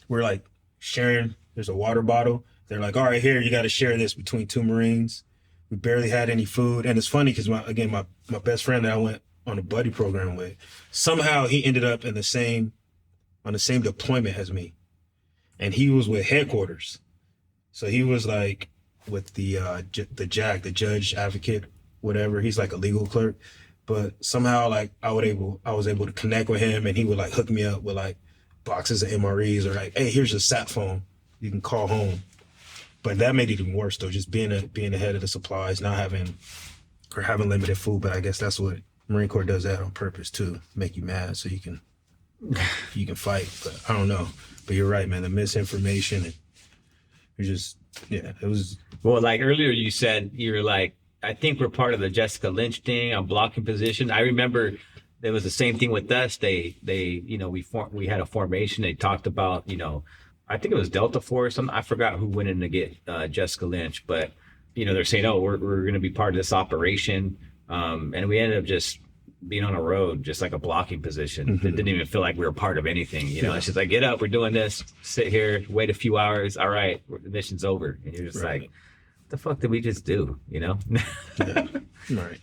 A: we're like sharing. There's a water bottle. They're like, all right, here, you got to share this between 2 Marines. We barely had any food. And it's funny because my best friend that I went on a buddy program with, somehow he ended up on the same deployment as me. And he was with headquarters. So he was like with the judge advocate, whatever. He's like a legal clerk. But somehow like I was able to connect with him, and he would like hook me up with like boxes of MREs, or like, hey, here's a sat phone. You can call home. But that made it even worse though, just being ahead of the supplies, not having limited food. But I guess that's what Marine Corps does, that on purpose too, make you mad so you can fight. But I don't know. But you're right, man. The misinformation, and it was.
B: Well, like earlier you said, you were like, I think we're part of the Jessica Lynch thing on blocking position. I remember there was the same thing with us. We had a formation. They talked about, I think it was Delta Force. I forgot who went in to get Jessica Lynch, but they're saying, oh, we're going to be part of this operation. And we ended up just being on a road, just like a blocking position. It didn't even feel like we were part of anything. It's just like, get up, we're doing this, sit here, wait a few hours. All right, the mission's over. And you're just like, what the fuck did we just do?
A: Yeah. Right.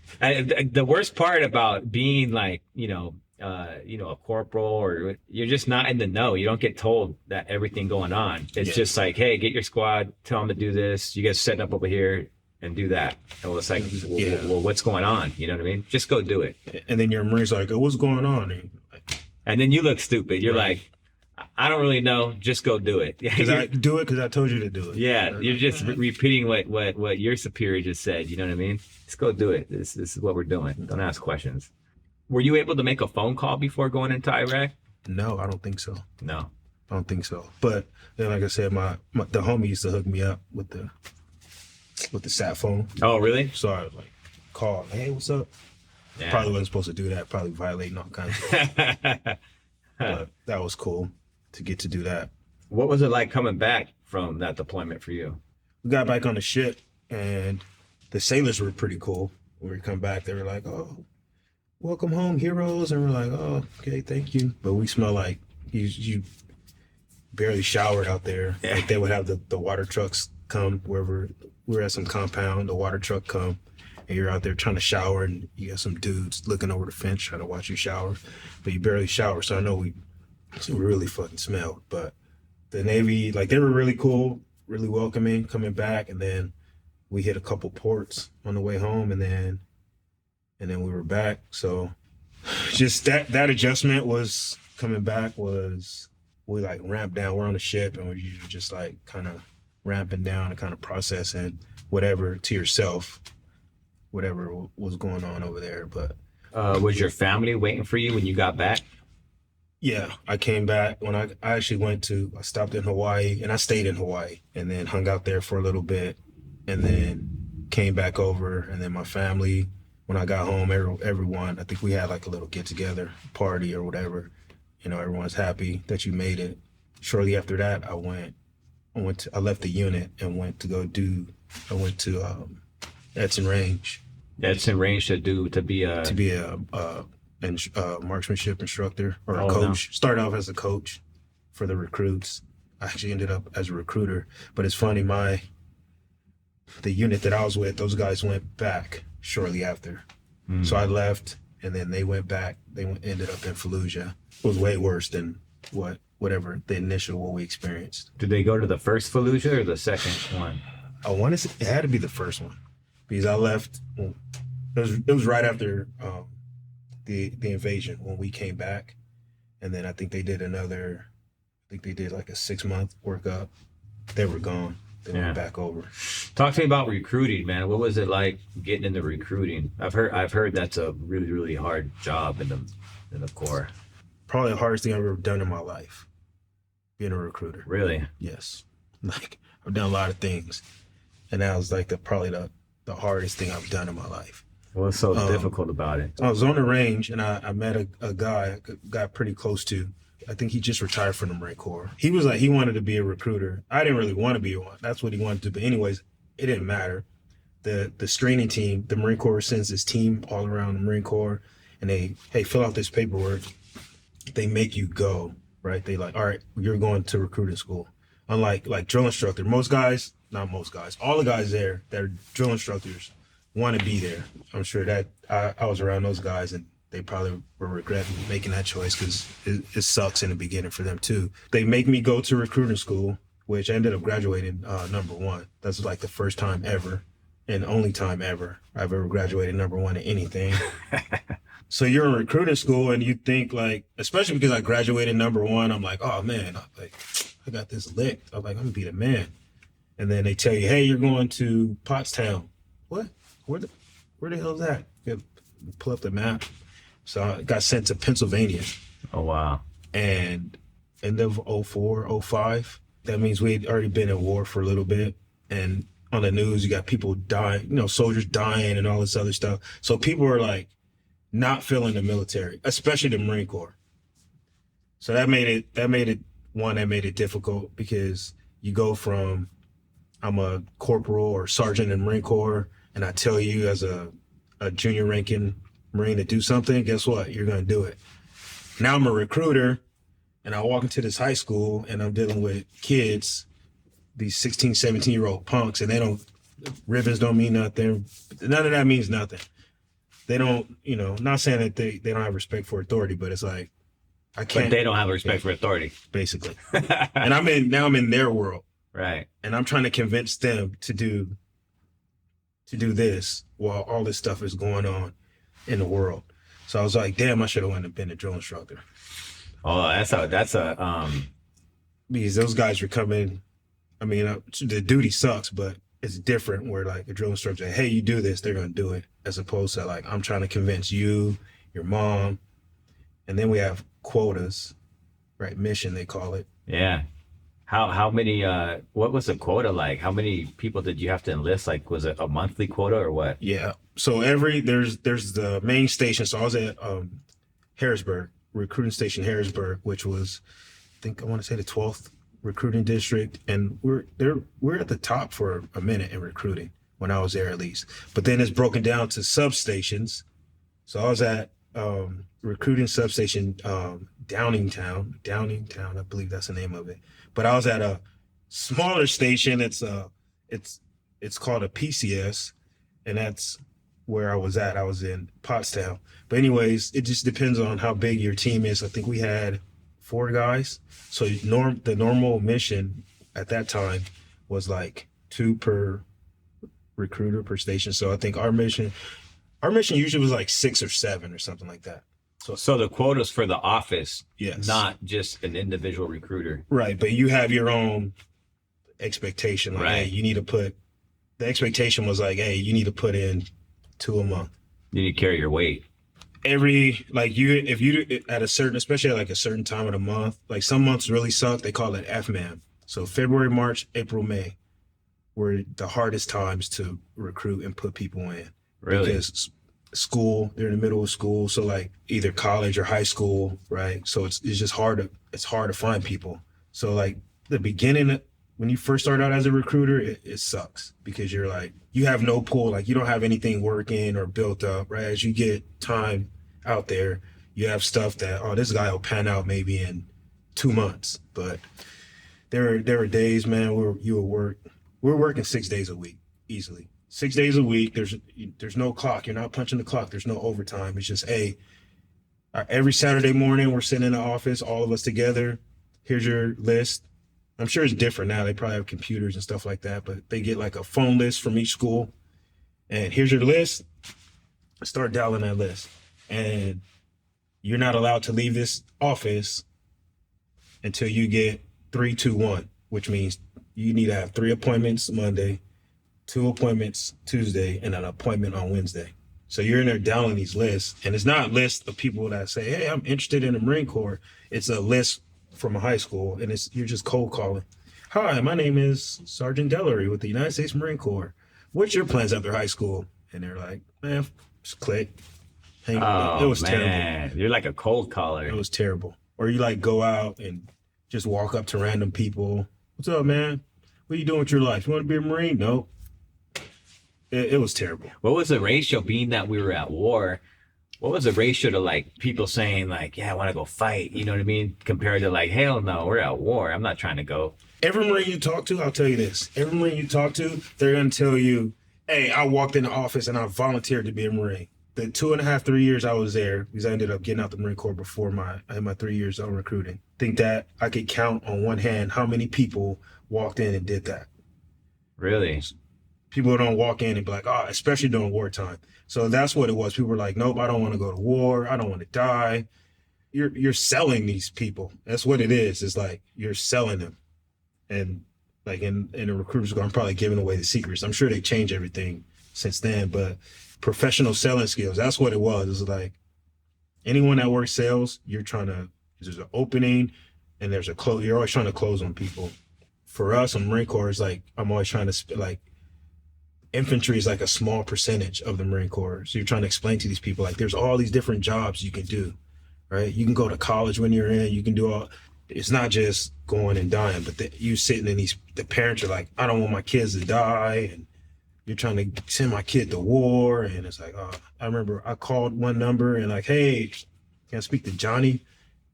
B: The worst part about being like, a corporal, or you're just not in the know. You don't get told that everything going on. It's just like, hey, get your squad, tell them to do this. You guys setting up over here and do that. And it's like, well, what's going on? You know what I mean? Just go do it.
A: And then your Marine's like, oh, what's going on?
B: And then you look stupid. You're like, I don't really know. Just go do it.
A: Because I told you to do it.
B: Yeah, you're just repeating what your superior just said. You know what I mean? Just go do it. This is what we're doing. Don't ask questions. Were you able to make a phone call before going into Iraq?
A: No, I don't think so.
B: No,
A: I don't think so. But then, like I said, the homie used to hook me up with the sat phone.
B: Oh, really?
A: So I like call, hey, what's up? Yeah. Probably wasn't supposed to do that. Probably violating all kinds of stuff. But that was cool to get to do that.
B: What was it like coming back from that deployment for you?
A: We got back on the ship, and the sailors were pretty cool. When we come back, they were like, oh, welcome home, heroes. And we're like, oh, okay, thank you. But we smell like you barely showered out there. Yeah. Like they would have the water trucks come wherever we were at some compound, the water truck come, and you're out there trying to shower, and you got some dudes looking over the fence trying to watch you shower, but you barely shower. So I know we really fucking smelled. But the Navy, like, they were really cool, really welcoming coming back. And then we hit a couple ports on the way home, and then we were back. So just that adjustment was coming back was, we like ramped down. We're on the ship, and we're just like kind of ramping down and kind of processing whatever to yourself, whatever was going on over there. But
B: was your family waiting for you when you got back?
A: Yeah, I came back when I actually I stopped in Hawaii, and I stayed in Hawaii and then hung out there for a little bit, and then came back over. And then my family, when I got home, everyone, I think we had like a little get together party or whatever. Everyone's happy that you made it. Shortly after that, I left the unit and went to Edson Range.
B: Edson Range to be a
A: marksmanship instructor or a coach. No. Started off as a coach for the recruits. I actually ended up as a recruiter. But it's funny, the unit that I was with, those guys went back shortly after. So I left, and then they went back. They ended up in Fallujah. It was way worse than what we experienced.
B: Did they go to the first Fallujah or the second one?
A: I want to say it had to be the first one, because I left. It was right after the invasion when we came back, and then I think they did like a 6-month workup. They were gone. They went back over.
B: Talk to me about recruiting, man. What was it like getting into recruiting? I've heard that's a really, really hard job in the Corps.
A: Probably the hardest thing I've ever done in my life, being a recruiter.
B: Really?
A: Yes. Like, I've done a lot of things, and that was like probably the hardest thing I've done in my life.
B: What's so difficult about it?
A: I was on the range, and I met a guy I got pretty close to. I think he just retired from the Marine Corps. He was like, he wanted to be a recruiter. I didn't really want to be one. That's what he wanted to be. But anyways, it didn't matter. The screening team, the Marine Corps sends this team all around the Marine Corps, and they, hey, fill out this paperwork. They make you go, right? They like, all right, you're going to recruiting school. Unlike like drill instructor, all the guys there that are drill instructors want to be there. I'm sure that I was around those guys, and they probably were regretting making that choice, because it sucks in the beginning for them too. They make me go to recruiting school, which I ended up graduating number 1. That's like the first time ever and only time ever I've ever graduated number 1 in anything. So you're in recruiting school, and you think, like, especially because I graduated number 1, I'm like, oh man, I got this licked. I'm like, I'm gonna be the man. And then they tell you, hey, you're going to Pottstown. What? Where the hell is that? You pull up the map. So I got sent to Pennsylvania.
B: Oh, wow.
A: And end of 04, 05, that means we'd already been in war for a little bit. And on the news. You got people dying, soldiers dying and all this other stuff. So people are like not feeling the military, especially the Marine Corps. So that made it difficult because you go from I'm a corporal or sergeant in the Marine Corps, and I tell you as a junior ranking Marine to do something, guess what? You're going to do it. Now I'm a recruiter, and I walk into this high school, and I'm dealing with kids, these 16, 17-year-old punks, and ribbons don't mean nothing. None of that means nothing. They don't, not saying that they don't have respect for authority, but it's like, I can't.
B: But they don't have respect for authority.
A: Basically. And I'm in their world.
B: Right.
A: And I'm trying to convince them to do this while all this stuff is going on in the world. So I was like, damn, I should have went and been a drill instructor.
B: Oh,
A: because those guys were coming. I mean, the duty sucks, but it's different where like a drill instructor, hey, you do this, they're going to do it. As opposed to like, I'm trying to convince you, your mom. And then we have quotas, right? Mission, they call it.
B: Yeah. How many, what was the quota like? How many people did you have to enlist? Like, was it a monthly quota or what?
A: Yeah. So there's the main station. So I was at Harrisburg, recruiting station Harrisburg, which was, I want to say the 12th recruiting district. And we're at the top for a minute in recruiting when I was there at least. But then it's broken down to substations. So I was at recruiting substation Downingtown, I believe that's the name of it. But I was at a smaller station. It's called a PCS, and that's where I was at. I was in Pottstown. But anyways, it just depends on how big your team is. I think we had 4 guys. So the normal mission at that time was like 2 per recruiter per station. So I think our mission usually was like 6 or 7 or something like that.
B: So the quota's for the office,
A: yes,
B: not just an individual recruiter.
A: Right, but you have your own expectation. Like,
B: right.
A: Hey, the expectation was like, hey, you need to put in 2 a month.
B: You need to carry your weight.
A: If you at a certain, especially at like a certain time of the month, like some months really suck. They call it FMAM. So February, March, April, May were the hardest times to recruit and put people in.
B: Really?
A: Because they're in the middle of school, so like either college or high school, right? So it's just hard to find people. So like the beginning, when you first start out as a recruiter, it sucks because you're like, you have no pool, like you don't have anything working or built up, right? As you get time out there, you have stuff that, this guy will pan out maybe in 2 months. But there were days, man, where we're working 6 days a week easily. 6 days a week, there's no clock. You're not punching the clock. There's no overtime. It's just, hey, every Saturday morning we're sitting in the office, all of us together. Here's your list. I'm sure it's different now. They probably have computers and stuff like that, but they get like a phone list from each school. And here's your list. Start dialing that list. And you're not allowed to leave this office until you get 3, 2, 1, which means you need to have 3 appointments Monday, 2 appointments Tuesday, and an appointment on Wednesday. So you're in there dialing these lists, and it's not a list of people that say, hey, I'm interested in the Marine Corps. It's a list from a high school, and you're just cold calling. Hi, my name is Sergeant Delery with the United States Marine Corps. What's your plans after high school? And they're like, man, just click. It was terrible.
B: You're like a cold caller.
A: It was terrible. Or you like go out and just walk up to random people. What's up, man? What are you doing with your life? You want to be a Marine? Nope. It was terrible.
B: What was the ratio, being that we were at war? What was the ratio to like people saying like, yeah, I want to go fight? You know what I mean? Compared to like, hell no, we're at war. I'm not trying to go.
A: Every Marine you talk to, I'll tell you this. Every Marine you talk to, they're going to tell you, hey, I walked in the office and I volunteered to be a Marine. The 2.5, 3 years I was there, because I ended up getting out the Marine Corps before I had my 3 years on recruiting. Think that I could count on one hand how many people walked in and did that.
B: Really?
A: People don't walk in and be like, especially during wartime. So that's what it was. People were like, nope, I don't want to go to war. I don't want to die. You're selling these people. That's what it is. It's like you're selling them. And like in the recruiters, I'm probably giving away the secrets. I'm sure they changed everything since then, but professional selling skills, that's what it was. It's like anyone that works sales, there's an opening and there's a close. You're always trying to close on people. For us, on Marine Corps, it's like I'm always trying to infantry is like a small percentage of the Marine Corps. So you're trying to explain to these people, like, there's all these different jobs you can do, right? You can go to college when you're in, you can do all, it's not just going and dying, but you sitting in the parents are like, I don't want my kids to die. And you're trying to send my kid to war. And it's like, oh, I remember I called one number and like, hey, can I speak to Johnny?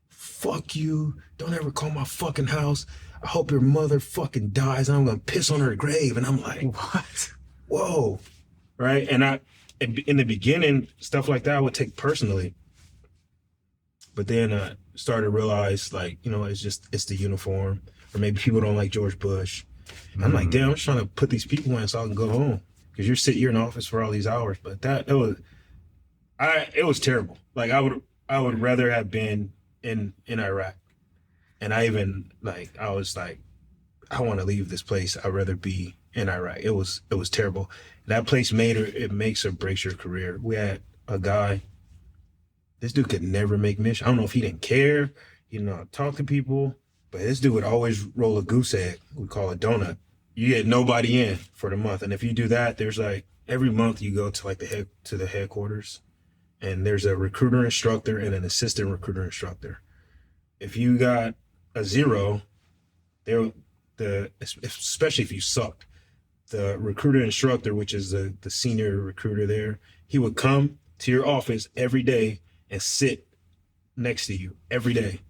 A: Fuck you. Don't ever call my fucking house. I hope your mother fucking dies. I'm going to piss on her grave. And I'm like, what? Whoa. Right. And in the beginning, stuff like that I would take personally. But then I started to realize, like, it's the uniform. Or maybe people don't like George Bush. And I'm like, damn, I'm just trying to put these people in so I can go home. Because you're sitting here in office for all these hours. But it was terrible. Like, I would rather have been in Iraq. And I was like, I want to leave this place. I'd rather be in Iraq. It was terrible. That place it makes or breaks your career. We had a guy, this dude could never make mission. I don't know if he didn't care, talk to people, but this dude would always roll a goose egg. We call it donut. You get nobody in for the month. And if you do that, there's like, every month you go to like the headquarters, and there's a recruiter instructor and an assistant recruiter instructor. If you got a 0, especially if you sucked, the recruiter instructor, which is the senior recruiter there, he would come to your office every day and sit next to you every day.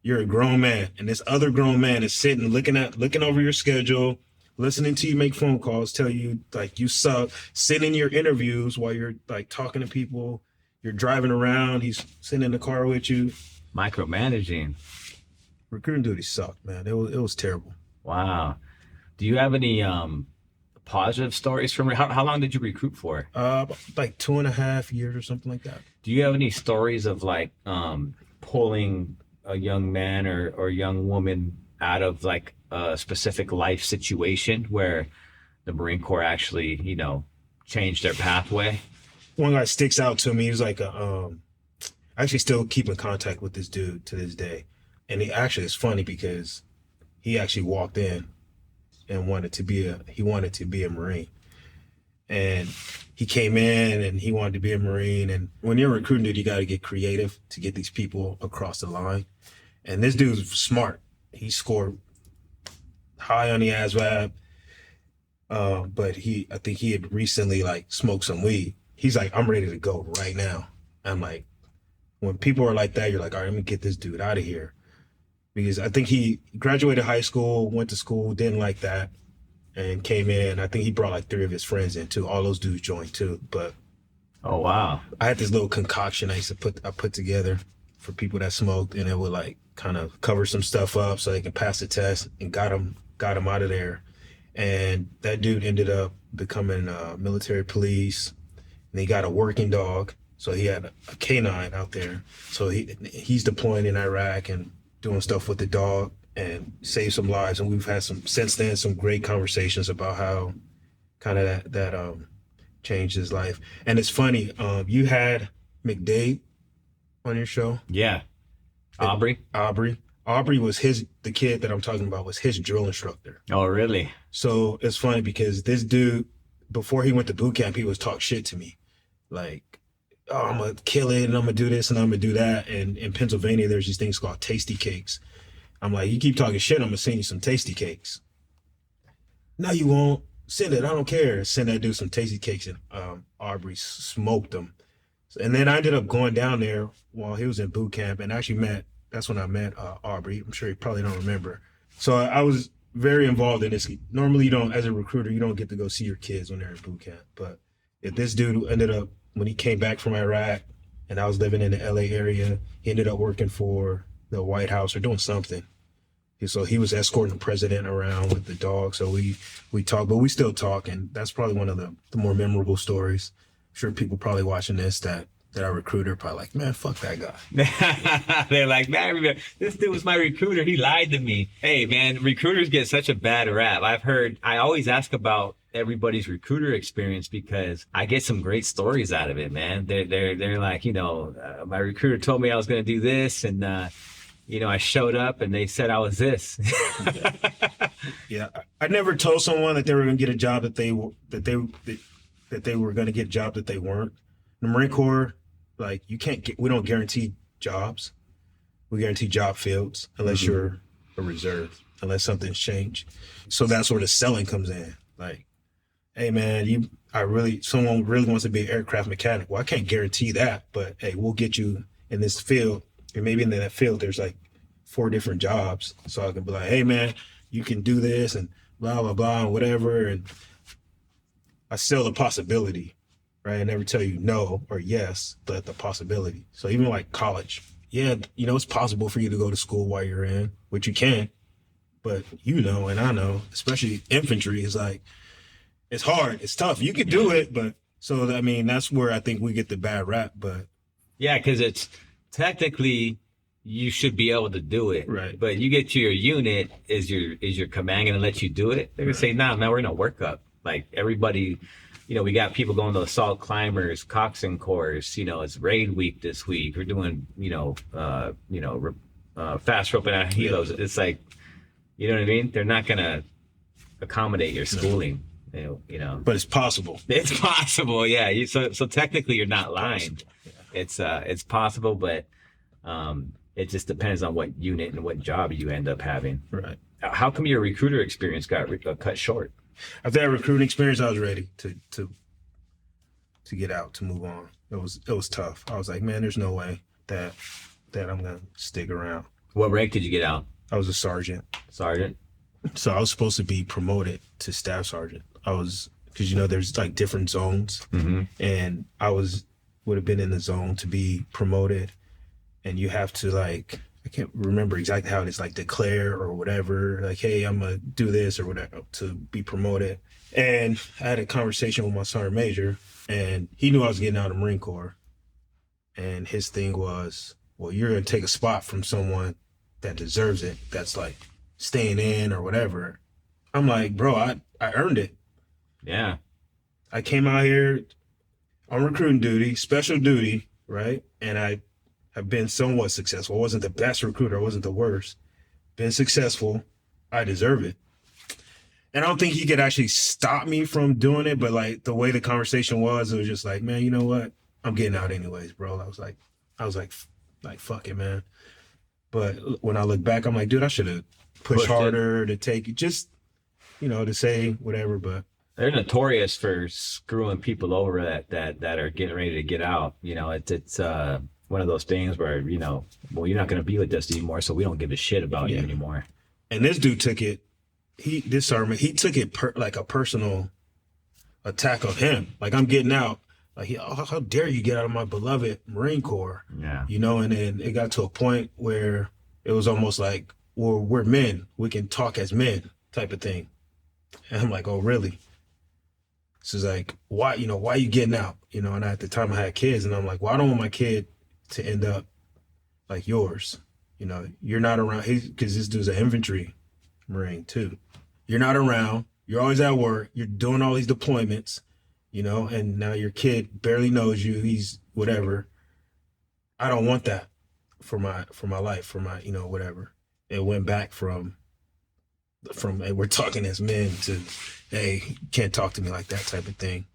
A: You're a grown man, and this other grown man is sitting, looking over your schedule, listening to you make phone calls, tell you like you suck, sitting in your interviews while you're like talking to people. You're driving around, he's sitting in the car with you.
B: Micromanaging.
A: Recruiting duty sucked, man. It was terrible.
B: Wow. Do you have any positive stories from it? How long did you recruit for?
A: Like 2.5 years or something like that.
B: Do you have any stories of like pulling a young man or young woman out of like a specific life situation where the Marine Corps actually, changed their pathway?
A: One guy sticks out to me. He was like, I actually still keep in contact with this dude to this day. And it's funny because he actually walked in and wanted to be a Marine. And he came in and he wanted to be a Marine. And when you're recruiting, dude, you got to get creative to get these people across the line. And this dude's smart. He scored high on the ASVAB. But I think he had recently like smoked some weed. He's like, I'm ready to go right now. I'm like, when people are like that, you're like, all right, let me get this dude out of here. Because I think he graduated high school, went to school, didn't like that, and came in. I think he brought like 3 of his friends in too. All those dudes joined too. But
B: oh wow, I
A: had this little concoction I put together for people that smoked, and it would like kind of cover some stuff up so they can pass the test, and got him out of there. And that dude ended up becoming military police, and he got a working dog. So he had a canine out there. So he's deploying in Iraq and doing stuff with the dog and saved some lives. And we've had since then some great conversations about how kind of that changed his life. And it's funny, you had McDade on your show.
B: Yeah. Aubrey
A: was the kid that I'm talking about was his drill instructor.
B: Oh, really?
A: So it's funny because this dude, before he went to boot camp, he was talk shit to me. Like, oh, I'm going to kill it, and I'm going to do this, and I'm going to do that. And in Pennsylvania, there's these things called tasty cakes. I'm like, you keep talking shit, I'm going to send you some tasty cakes. No, you won't. Send it. I don't care. Send that dude some tasty cakes. And Aubrey smoked them. And then I ended up going down there while he was in boot camp and actually that's when I met Aubrey. I'm sure you probably don't remember. So I was very involved in this. Normally, as a recruiter, you don't get to go see your kids when they're in boot camp. But if this dude ended up, when he came back from Iraq and I was living in the LA area, he ended up working for the White House or doing something. So he was escorting the president around with the dog. So we talked, but we still talk. And that's probably one of the more memorable stories. I'm sure people probably watching this that our recruiter probably like, man, fuck that guy.
B: They're like, man, this dude was my recruiter. He lied to me. Hey, man, recruiters get such a bad rap. I always ask about everybody's recruiter experience because I get some great stories out of it, man. They're like, my recruiter told me I was going to do this, and I showed up and they said I was this.
A: Yeah, I never told someone that they were going to get a job that they were going to get a job that they weren't. The Marine Corps, like we don't guarantee jobs. We guarantee job fields unless you're a reserve, unless something's changed. So that's where the selling comes in. Like, hey man, someone really wants to be an aircraft mechanic. Well, I can't guarantee that, but hey, we'll get you in this field. And maybe in that field, there's like 4 different jobs. So I can be like, hey man, you can do this and blah, blah, blah, and whatever. And I sell the possibility, right? I never tell you no or yes, but the possibility. So even like college, yeah, it's possible for you to go to school while you're in, which you can, but and I know, especially infantry is like, it's hard, it's tough. You can do it, but so, I mean, that's where I think we get the bad rap, but.
B: Yeah, because it's technically you should be able to do it.
A: Right.
B: But you get to your unit, is your command going to let you do it? They're going to say, nah, man, we're in a workup. Like everybody, we got people going to assault climbers, coxswain course, it's raid week this week. We're doing, fast roping out helos. Yeah. It's like, you know what I mean? They're not going to accommodate your schooling,
A: But it's possible.
B: It's possible, yeah. So technically you're not lying.
A: Yeah.
B: It's possible, but it just depends on what unit and what job you end up having.
A: Right.
B: How come your recruiter experience got cut short?
A: After that recruiting experience, I was ready to get out, to move on. It was tough. I was like, man, there's no way that I'm gonna stick around.
B: What rank did you get out?
A: I was a sergeant.
B: Sergeant.
A: So I was supposed to be promoted to staff sergeant. Because there's like different zones, and I would have been in the zone to be promoted, and you have to like, I can't remember exactly how it is, like declare or whatever, like, hey, I'm gonna do this or whatever to be promoted. And I had a conversation with my sergeant major, and he knew I was getting out of the Marine Corps, and his thing was, well, you're gonna take a spot from someone that deserves it, that's like staying in or whatever. I'm like, bro, I earned it.
B: Yeah.
A: I came out here on recruiting duty, special duty, right? And I have been somewhat successful. I wasn't the best recruiter. I wasn't the worst. Been successful. I deserve it. And I don't think he could actually stop me from doing it, but like the way the conversation was, it was just like, man, you know what? I'm getting out anyways, bro. I was like, fuck it, man. But when I look back, I'm like, dude, I should have pushed harder to take it, just, to say whatever, but.
B: They're notorious for screwing people over that are getting ready to get out. It's one of those things where, well, you're not going to be with us anymore, so we don't give a shit about you anymore.
A: And this dude took it, he took it like a personal attack on him. Like, I'm getting out. Like, how dare you get out of my beloved Marine Corps?
B: Yeah.
A: And then it got to a point where it was almost like, well, we're men. We can talk as men type of thing. And I'm like, oh, really? So it's like, why are you getting out? And at the time I had kids, and I'm like, well, I don't want my kid to end up like yours. You're not around, because this dude's an infantry Marine too. You're not around, you're always at work, you're doing all these deployments, and now your kid barely knows you, he's whatever. I don't want that for my life, for my, whatever. It went back from hey, we're talking as men to, hey, you can't talk to me like that type of thing.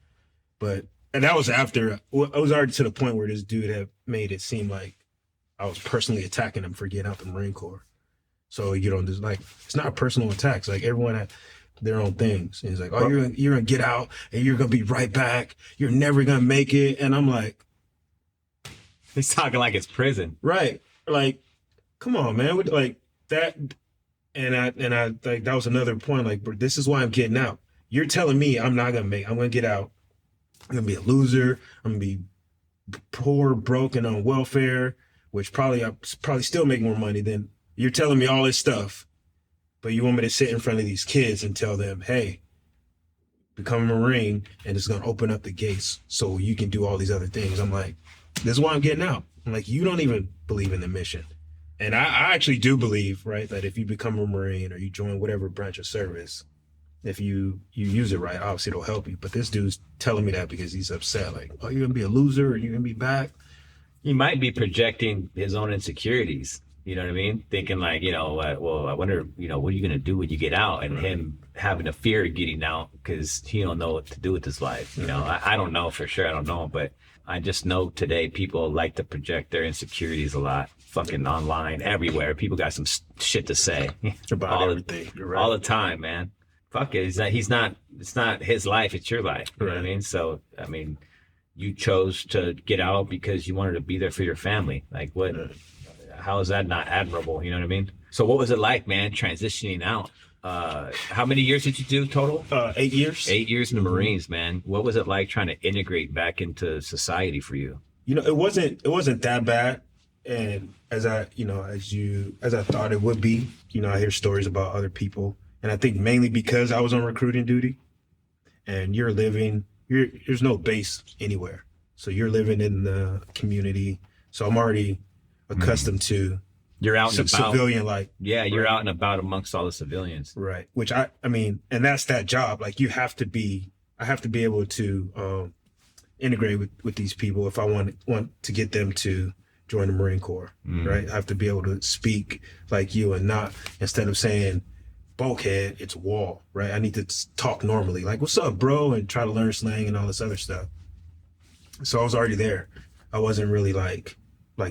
A: And that was after, I was already to the point where this dude had made it seem like I was personally attacking him for getting out the Marine Corps. So, just like, it's not a personal attacks. Like, everyone had their own things. And he's like, oh, you're going to get out and you're going to be right back. You're never going to make it. And I'm like.
B: He's talking like it's prison.
A: Right. Like, come on, man. Like, that. And I like, that was another point. Like, bro, this is why I'm getting out. You're telling me I'm not going to I'm going to get out. I'm going to be a loser. I'm going to be poor, broken on welfare, which I probably still make more money than you're telling me all this stuff. But you want me to sit in front of these kids and tell them, hey, become a Marine, and it's going to open up the gates so you can do all these other things. I'm like, this is why I'm getting out. I'm like, you don't even believe in the mission. And I actually do believe, right, that if you become a Marine or you join whatever branch of service, if you use it right, obviously it'll help you. But this dude's telling me that because he's upset. Like, oh, you're going to be a loser or you're going to be back?
B: He might be projecting his own insecurities. You know what I mean? Thinking like, well, I wonder, what are you gonna do when you get out? And him having a fear of getting out because he don't know what to do with his life. I don't know for sure. I don't know, but I just know today people like to project their insecurities a lot, fucking online, everywhere. People got some shit to say
A: About
B: all
A: everything. You're right.
B: all the time, man. Fuck it. It's not his life. It's your life. You know what I mean? So, I mean, you chose to get out because you wanted to be there for your family. Like what? How is that not admirable? You know what I mean? So what was it like, man, transitioning out? How many years did you do total?
A: 8 years.
B: 8 years in the Marines, man. What was it like trying to integrate back into society for you?
A: It wasn't that bad. And as I thought it would be, I hear stories about other people. And I think mainly because I was on recruiting duty and there's no base anywhere. So you're living in the community. So I'm already accustomed to
B: you're out and about
A: civilian life.
B: Yeah, you're out and about amongst all the civilians.
A: Right. Which I mean, and that's that job. Like I have to be able to integrate with these people if I want to get them to join the Marine Corps. Right. I have to be able to speak like you and not, instead of saying bulkhead, it's wall. Right. I need to talk normally, like, what's up, bro? And try to learn slang and all this other stuff. So I was already there. I wasn't really like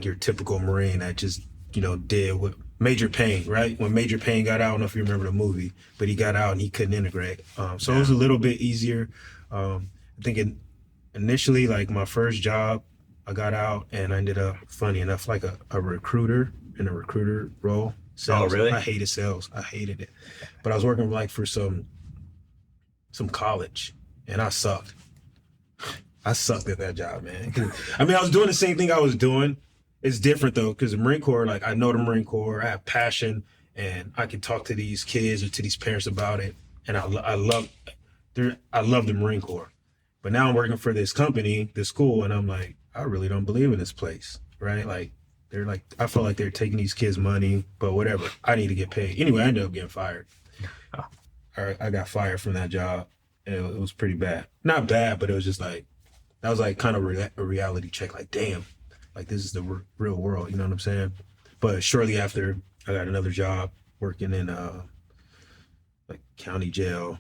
A: your typical Marine that just, did what Major Payne, right? When Major Payne got out, I don't know if you remember the movie, but he got out and he couldn't integrate. So it was a little bit easier. I think initially, like my first job, I got out and I ended up, funny enough, like a recruiter in a recruiter role. Sales.
B: Oh, really?
A: I hated sales. I hated it. But I was working like for some college and I sucked. I sucked at that job, man. I mean, I was doing the same thing I was doing. It's different though, because the Marine Corps, like I know the Marine Corps, I have passion, and I can talk to these kids or to these parents about it, and I love the Marine Corps. But now I'm working for this company, this school, and I'm like, I really don't believe in this place, right? Like I feel like they're taking these kids' money, but whatever. I need to get paid. Anyway, I ended up getting fired. I got fired from that job, and it was pretty bad. Not bad, but it was just like. That was like kind of a reality check. Like, damn, like this is the real world. You know what I'm saying? But shortly after, I got another job working in like county jail,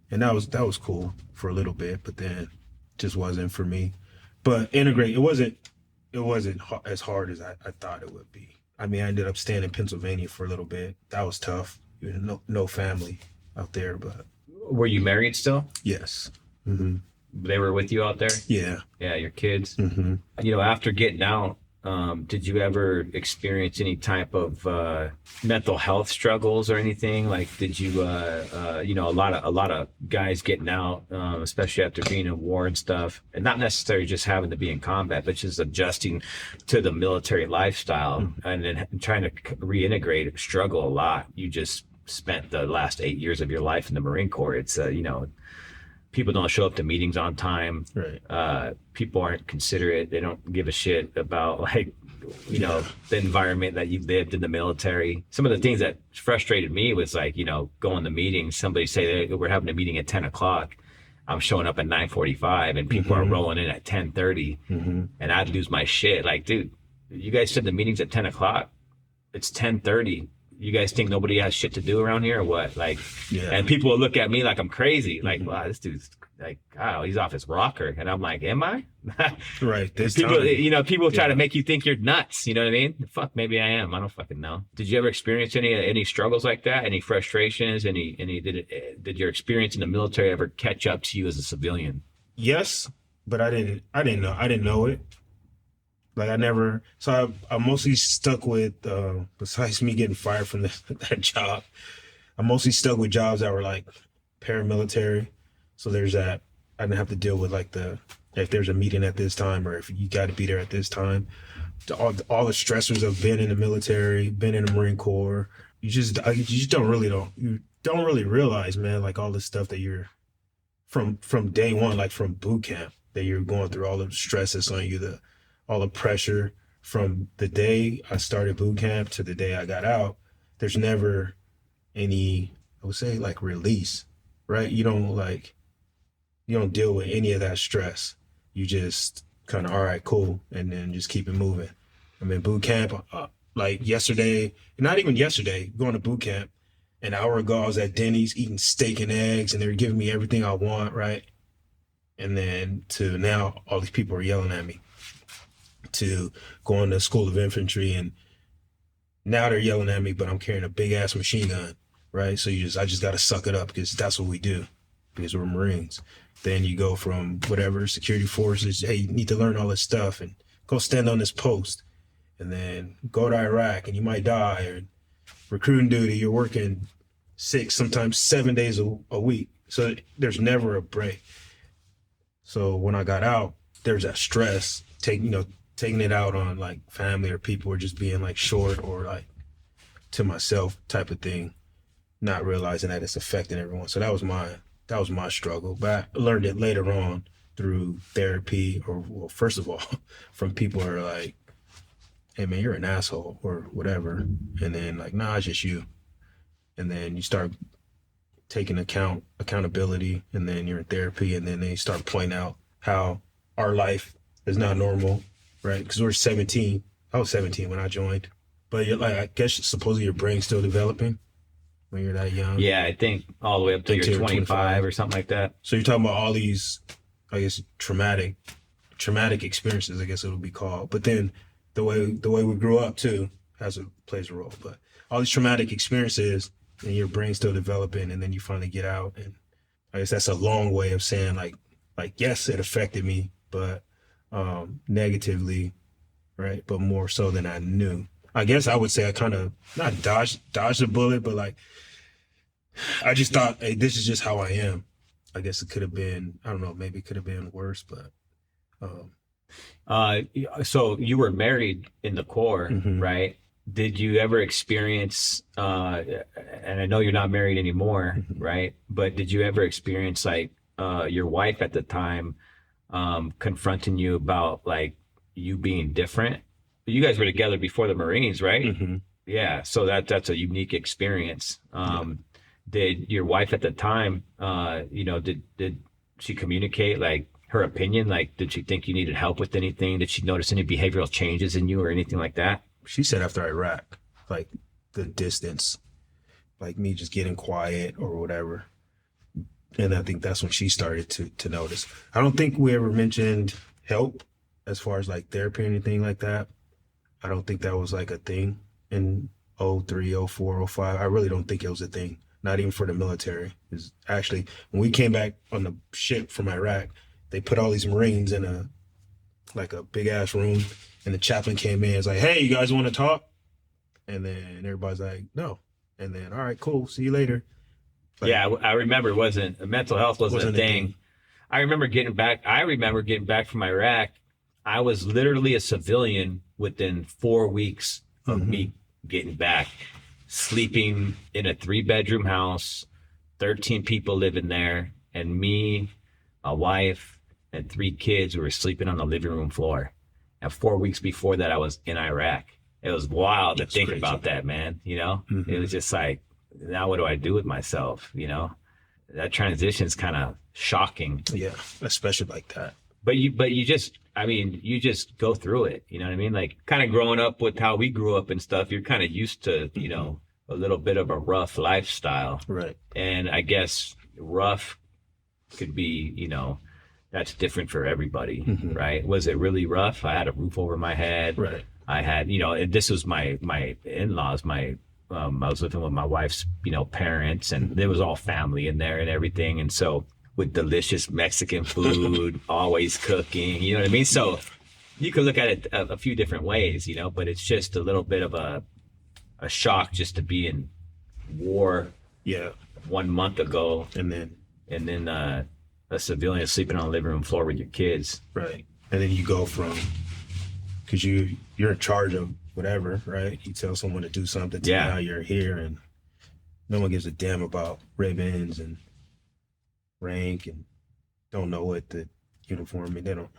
A: and that was cool for a little bit. But then, just wasn't for me. But integrate, it wasn't as hard as I thought it would be. I mean, I ended up staying in Pennsylvania for a little bit. That was tough. No family out there, but.
B: Were you married still?
A: Yes. Mm-hmm.
B: They were with you out there?
A: Yeah.
B: Yeah, your kids.
A: Mm-hmm.
B: After getting out, did you ever experience any type of mental health struggles or anything? Like, did you, a lot of guys getting out, especially after being in war and stuff, and not necessarily just having to be in combat, but just adjusting to the military lifestyle and then trying to reintegrate, struggle a lot. You just spent the last 8 years of your life in the Marine Corps. It's, people don't show up to meetings on time.
A: Right.
B: People aren't considerate. They don't give a shit about the environment that you lived in the military. Some of the things that frustrated me was like, going to meetings, somebody say we're having a meeting at 10 o'clock. I'm showing up at 9:45 and people are rolling in at 10:30 and I'd lose my shit. Like, dude, you guys said the meeting's at 10 o'clock. It's 10:30. You guys think nobody has shit to do around here or what? Like, and people will look at me like I'm crazy. Like, wow, this dude's like, wow, he's off his rocker. And I'm like, am I?
A: Right.
B: People try to make you think you're nuts. You know what I mean? Fuck, maybe I am. I don't fucking know. Did you ever experience any struggles like that? Any frustrations? Did your experience in the military ever catch up to you as a civilian?
A: Yes, but I didn't know it. Like I mostly stuck with, besides me getting fired from that job, I mostly stuck with jobs that were like paramilitary. So there's that. I didn't have to deal with like if there's a meeting at this time or if you got to be there at this time. All the stressors of being in the military, being in the Marine Corps. You don't really realize, man, like all the stuff that you're from day one, like from boot camp, that you're going through, all the stresses on you, all the pressure from the day I started boot camp to the day I got out. There's never any, I would say, like release, right? You don't deal with any of that stress. You just kind of, all right, cool. And then just keep it moving. I mean, boot camp, Like yesterday, not even yesterday, going to boot camp. An hour ago, I was at Denny's eating steak and eggs, and they were giving me everything I want, right? And then to now, all these people are yelling at me to going to School of Infantry, and now they're yelling at me, but I'm carrying a big ass machine gun, right? So I just got to suck it up because that's what we do, because we're Marines. Then you go from whatever security forces, hey, you need to learn all this stuff and go stand on this post, and then go to Iraq and you might die, or recruiting duty, you're working 6, sometimes 7 days a week. So there's never a break. So when I got out, there's that stress, taking it out on like family or people, or just being like short, or like to myself type of thing, not realizing that it's affecting everyone. So that was my struggle. But I learned it later on through therapy, or well, first of all, from people who are like, hey man, you're an asshole or whatever. And then like, nah, it's just you. And then you start taking accountability, and then you're in therapy, and then they start pointing out how our life is not normal, right? Because we're 17. I was 17 when I joined. But you're like, I guess supposedly your brain's still developing when you're that young.
B: Yeah, I think all the way up to you're 25 or something like that.
A: So you're talking about all these, I guess, traumatic experiences, I guess it would be called. But then the way we grew up too plays a role. But all these traumatic experiences, and your brain's still developing, and then you finally get out. And I guess that's a long way of saying like yes, it affected me, but negatively, right? But more so than I knew. I guess I would say I kind of not dodged a bullet, but like I just thought, hey, this is just how I am. I guess it could have been, I don't know, maybe it could have been worse, but.
B: So you were married in the Corps,
A: Mm-hmm.
B: right? Did you ever experience, and I know you're not married anymore,
A: Mm-hmm.
B: right? But did you ever experience like your wife at the time confronting you about like you being different? You guys were together before the Marines, right?
A: Mm-hmm.
B: Yeah. So that's a unique experience. Did your wife at the time, did she communicate like her opinion? Like, did she think you needed help with anything? Did she notice any behavioral changes in you or anything like that?
A: She said after Iraq, like the distance, like me just getting quiet or whatever. And I think that's when she started to notice. I don't think we ever mentioned help as far as like therapy or anything like that. I don't think that was like a thing in 03, 04, 05. I really don't think it was a thing, not even for the military. It's actually, when we came back on the ship from Iraq, they put all these Marines in a big ass room, and the chaplain came in. It's like, hey, you guys want to talk? And then everybody's like, no. And then, all right, cool. See you later. Like,
B: yeah, I remember mental health wasn't a thing. I remember getting back from Iraq. I was literally a civilian within 4 weeks of
A: Mm-hmm.
B: me getting back, sleeping in a 3-bedroom house, 13 people living there, and me, a wife, and 3 kids who were sleeping on the living room floor. And 4 weeks before that, I was in Iraq. It was wild to think crazy about that, man. You know,
A: Mm-hmm.
B: It was just like, now what do I do with myself? You know, that transition is kind of shocking.
A: Yeah, especially like that.
B: But you just go through it. You know what I mean? Like kind of growing up with how we grew up and stuff, you're kind of used to, you know, a little bit of a rough lifestyle.
A: Right.
B: And I guess rough could be, you know, that's different for everybody,
A: Mm-hmm.
B: right? Was it really rough? I had a roof over my head.
A: Right.
B: I had, you know, and this was my in-laws, I was living with my wife's, you know, parents, and there was all family in there and everything. And so with delicious Mexican food, always cooking, you know what I mean? So you could look at it a few different ways, you know, but it's just a little bit of a shock just to be in war.
A: Yeah.
B: 1 month ago.
A: And then
B: A civilian sleeping on the living room floor with your kids.
A: right. And then you go from, because you're in charge of whatever, right? You tell someone to do something, to now you're here, and no one gives a damn about ribbons and rank, and don't know what the uniform, and they don't,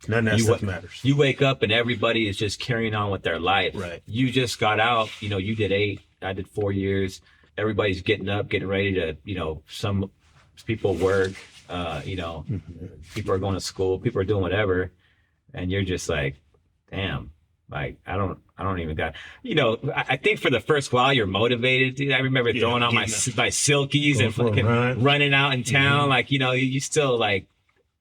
A: none of that stuff matters.
B: You wake up and everybody is just carrying on with their life.
A: Right.
B: You just got out, you know, you did 8, I did 4 years. Everybody's getting up, getting ready to, you know, some people work, you know,
A: Mm-hmm.
B: people are going to school, people are doing whatever. And you're just like, damn, Like I don't even got, I think for the first while you're motivated, dude. I remember throwing on my silkies and fucking running out in town. Like, you still like,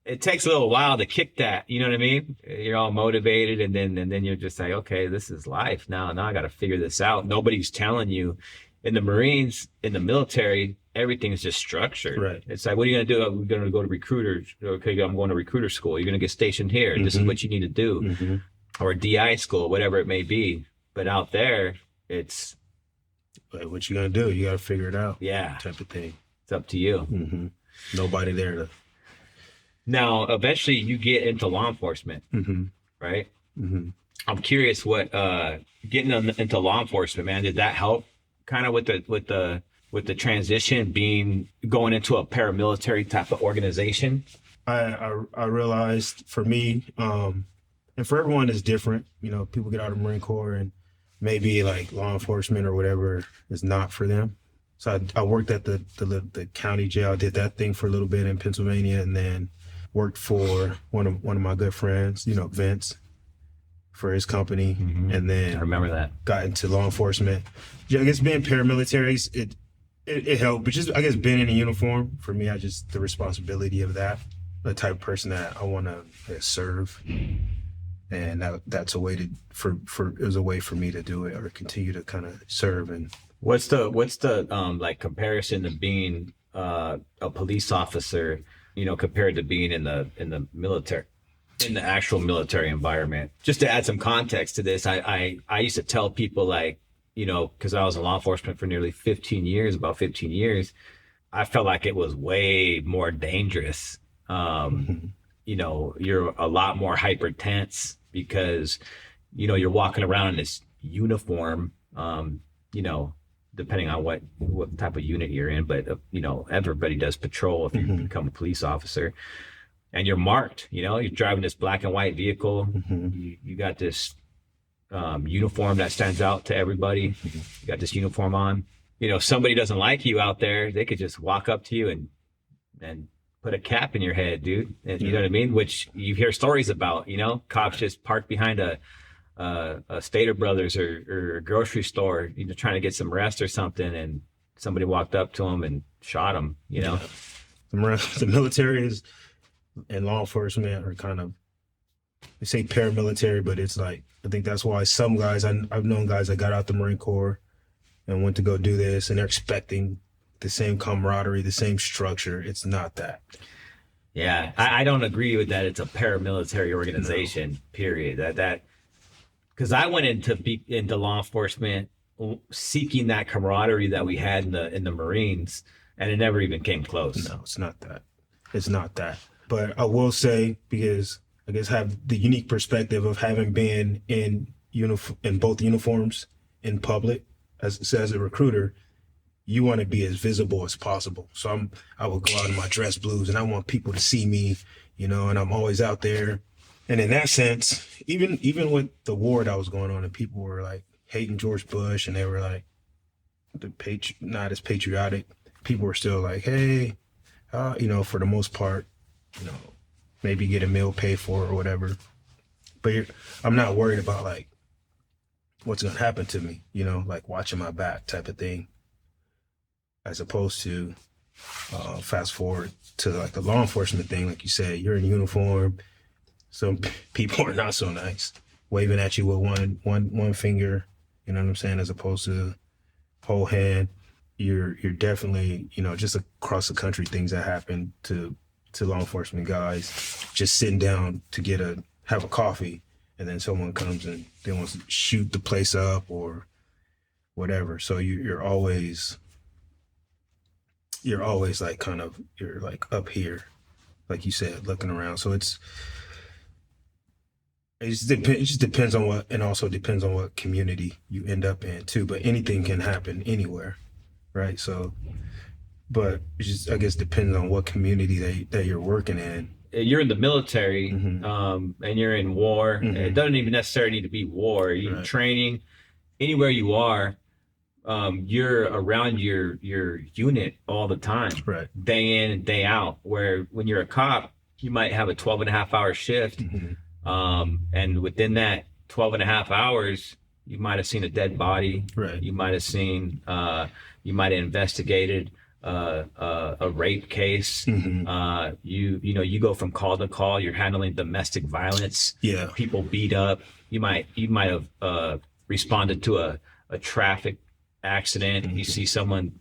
B: it takes a little while to kick that, you know what I mean? You're all motivated and then you're just like, okay, this is life now. Now I got to figure this out. Nobody's telling you. In the Marines, in the military, everything's just structured.
A: Right.
B: It's like, what are you going to do? I'm going to go to recruiters. Okay, I'm going to recruiter school. You're going to get stationed here. This is what you need to do. Or DI school, whatever it may be. But out there, it's
A: like, what you gonna do? You gotta figure it out.
B: Yeah,
A: type of thing.
B: It's up to you.
A: Nobody there to.
B: Now, eventually, you get into law enforcement, right? I'm curious what getting into law enforcement, man. Did that help kind of with the transition, going into a paramilitary type of organization?
A: I realized for me, and for everyone it's different. People get out of the Marine Corps and maybe like law enforcement or whatever is not for them. So I worked at the county jail. I did that thing for a little bit in Pennsylvania, and then worked for one of my good friends, Vince, for his company, and then
B: I remember that.
A: Got into law enforcement. Yeah, I guess being paramilitary, it helped, but just I guess being in a uniform for me, the responsibility of that, the type of person that I want to serve. And that's a way it was a way for me to do it or continue to kind of serve. And
B: what's the like comparison to being a police officer, compared to being in the military, in the actual military environment? Just to add some context to this, I used to tell people, like, because I was in law enforcement for nearly 15 years, I felt like it was way more dangerous. You're a lot more hyper tense because, you're walking around in this uniform, depending on what type of unit you're in, but, everybody does patrol if you become a police officer, and you're marked, you're driving this black and white vehicle. You got this uniform that stands out to everybody. You got this uniform on. If somebody doesn't like you out there, they could just walk up to you and put a cap in your head, dude. And you know what I mean? Which you hear stories about, cops just parked behind a Stater Brothers or a grocery store, trying to get some rest or something, and somebody walked up to them and shot them,
A: The military and law enforcement are kind of, they say paramilitary, but it's like, I think that's why some guys, I've known guys that got out the Marine Corps and went to go do this, and they're expecting the same camaraderie, the same structure. It's not that.
B: Yeah, I don't agree with that. It's a paramilitary organization, period. That because I went into law enforcement seeking that camaraderie that we had in the Marines, and it never even came close.
A: No, it's not that. It's not that. But I will say, because I guess I have the unique perspective of having been in both uniforms in public as a recruiter, you want to be as visible as possible. So I would go out in my dress blues and I want people to see me, and I'm always out there. And in that sense, even with the war that was going on and people were like hating George Bush and they were like not as patriotic, people were still like, hey, for the most part, maybe get a meal paid for or whatever. But I'm not worried about like what's going to happen to me, like watching my back type of thing. As opposed to fast forward to like the law enforcement thing, like you said, you're in uniform. Some people are not so nice, waving at you with one finger. You know what I'm saying? As opposed to whole hand. You're definitely, just across the country, things that happen to law enforcement guys, just sitting down to have a coffee, and then someone comes and they want to shoot the place up or whatever. So you're always like you're like up here, like you said, looking around. So it just depends on what, and also depends on what community you end up in too. But anything can happen anywhere, right? So, but it just, I guess, depends on what community that you're working in.
B: You're in the military, and you're in war. It doesn't even necessarily need to be war. You're training anywhere you are. You're around your unit all the time,
A: right?
B: Day in and day out. Where when you're a cop, you might have a 12.5-hour shift, and within that 12 and a half hours, you might have seen a dead body.
A: Right.
B: You might have seen, you might have investigated a rape case. You go from call to call. You're handling domestic violence.
A: Yeah.
B: People beat up. You might have responded to a traffic accident. You see someone,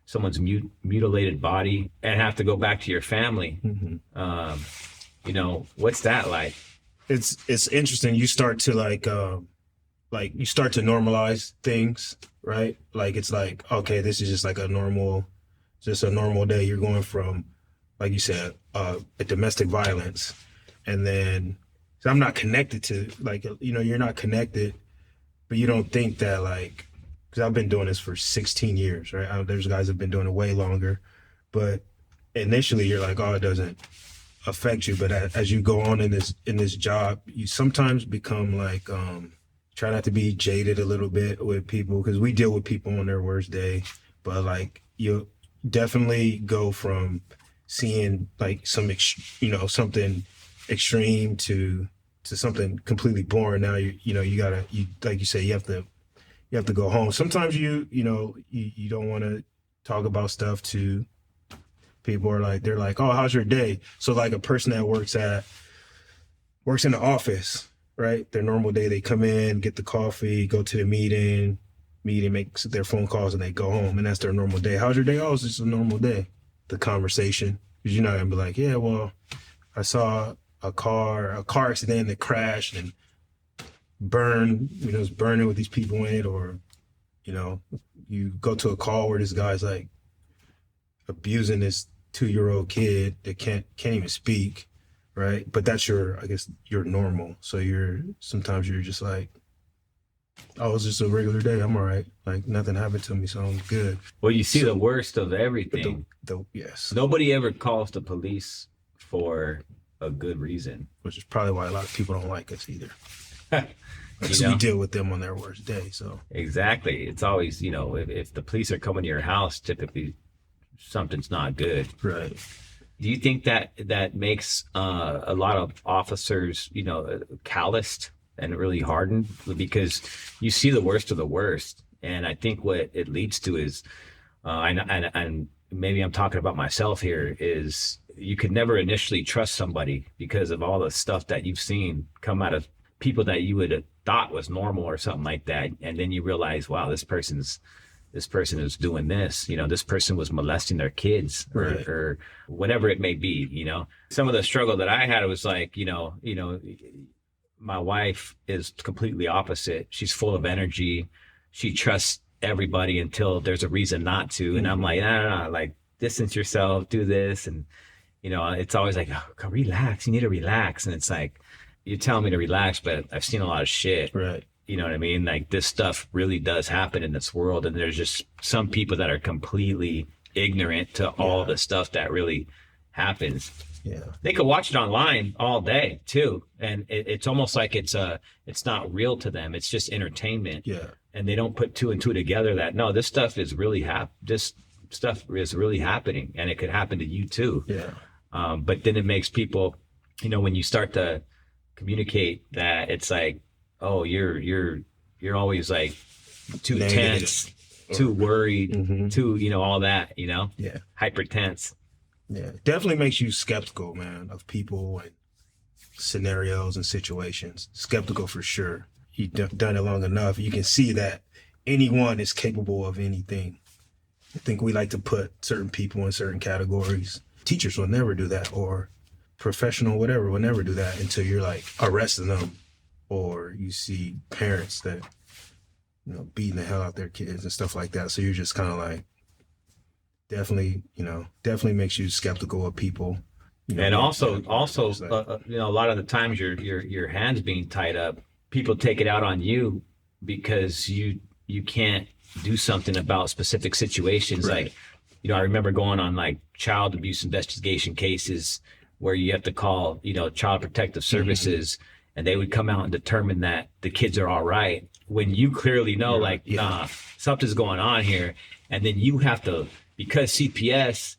B: someone's mutilated body, and have to go back to your family. What's that like?
A: It's interesting. You start to you start to normalize things, right? Like, it's like, okay, this is just like a normal day. You're going from, like you said, a domestic violence, and then, so I'm not connected to, you're not connected, but you don't think that, because I've been doing this for 16 years, right? There's guys that have been doing it way longer, but initially you're like, oh, it doesn't affect you. But as you go on in this job, you sometimes become try not to be jaded a little bit with people, because we deal with people on their worst day. But you definitely go from seeing something extreme to something completely boring. Now you gotta, like you say, you have to go home. Sometimes you don't want to talk about stuff to people, or they're like, oh, how's your day? So a person that works in the office, right? Their normal day, they come in, get the coffee, go to the meeting, make their phone calls, and they go home, and that's their normal day. How's your day? Oh, it's just a normal day. The conversation, because you're not gonna be like, yeah, well, I saw a car accident that crashed and burned, it's burning with these people in it. Or, you go to a call where this guy's abusing this 2-year-old kid that can't even speak, right? But that's your normal. So sometimes you're just like, oh, it's just a regular day. I'm all right. Nothing happened to me, so I'm good.
B: Well, you see the worst of everything.
A: Yes.
B: Nobody ever calls the police for a good reason.
A: Which is probably why a lot of people don't like us either. Because we deal with them on their worst day. So
B: exactly. It's always, if the police are coming to your house, typically something's not good.
A: Right.
B: Do you think that makes a lot of officers, calloused and really hardened, because you see the worst of the worst? And I think what it leads to is, and maybe I'm talking about myself here, is you could never initially trust somebody because of all the stuff that you've seen come out of people that you would have thought was normal or something like that. And then you realize, wow, this person is doing this, this person was molesting their kids, or whatever it may be. Some of the struggle that I had was my wife is completely opposite. She's full of energy. She trusts everybody until there's a reason not to. And I'm like, no, distance yourself, do this. And, it's always like, oh, relax. You need to relax. And it's like, you're telling me to relax, but I've seen a lot of shit.
A: Right.
B: You know what I mean? This stuff really does happen in this world. And there's just some people that are completely ignorant to all the stuff that really happens.
A: Yeah.
B: They could watch it online all day too. And it's almost like it's not real to them. It's just entertainment.
A: Yeah.
B: And they don't put 2 and 2 together that, no, this stuff is really happening, and it could happen to you too.
A: Yeah.
B: But then it makes people, when you start to communicate that, it's like, oh, you're always too
A: negative,
B: tense, too worried, too, all that,
A: Yeah.
B: hyper tense.
A: Yeah. Definitely makes you skeptical, man, of people and scenarios and situations. Skeptical for sure. You've done it long enough. You can see that anyone is capable of anything. I think we like to put certain people in certain categories. Teachers will never do that, or professional whatever will never do that until you're arresting them, or you see parents that beating the hell out their kids and stuff like that. So you're just kind of definitely makes you skeptical of people.
B: And also, a lot of the times your hands being tied up, people take it out on you because you can't do something about specific situations.
A: Right.
B: I remember going on child abuse investigation cases where you have to call, Child Protective Services, and they would come out and determine that the kids are all right, when you clearly know, nah, something's going on here. And then you have to, because CPS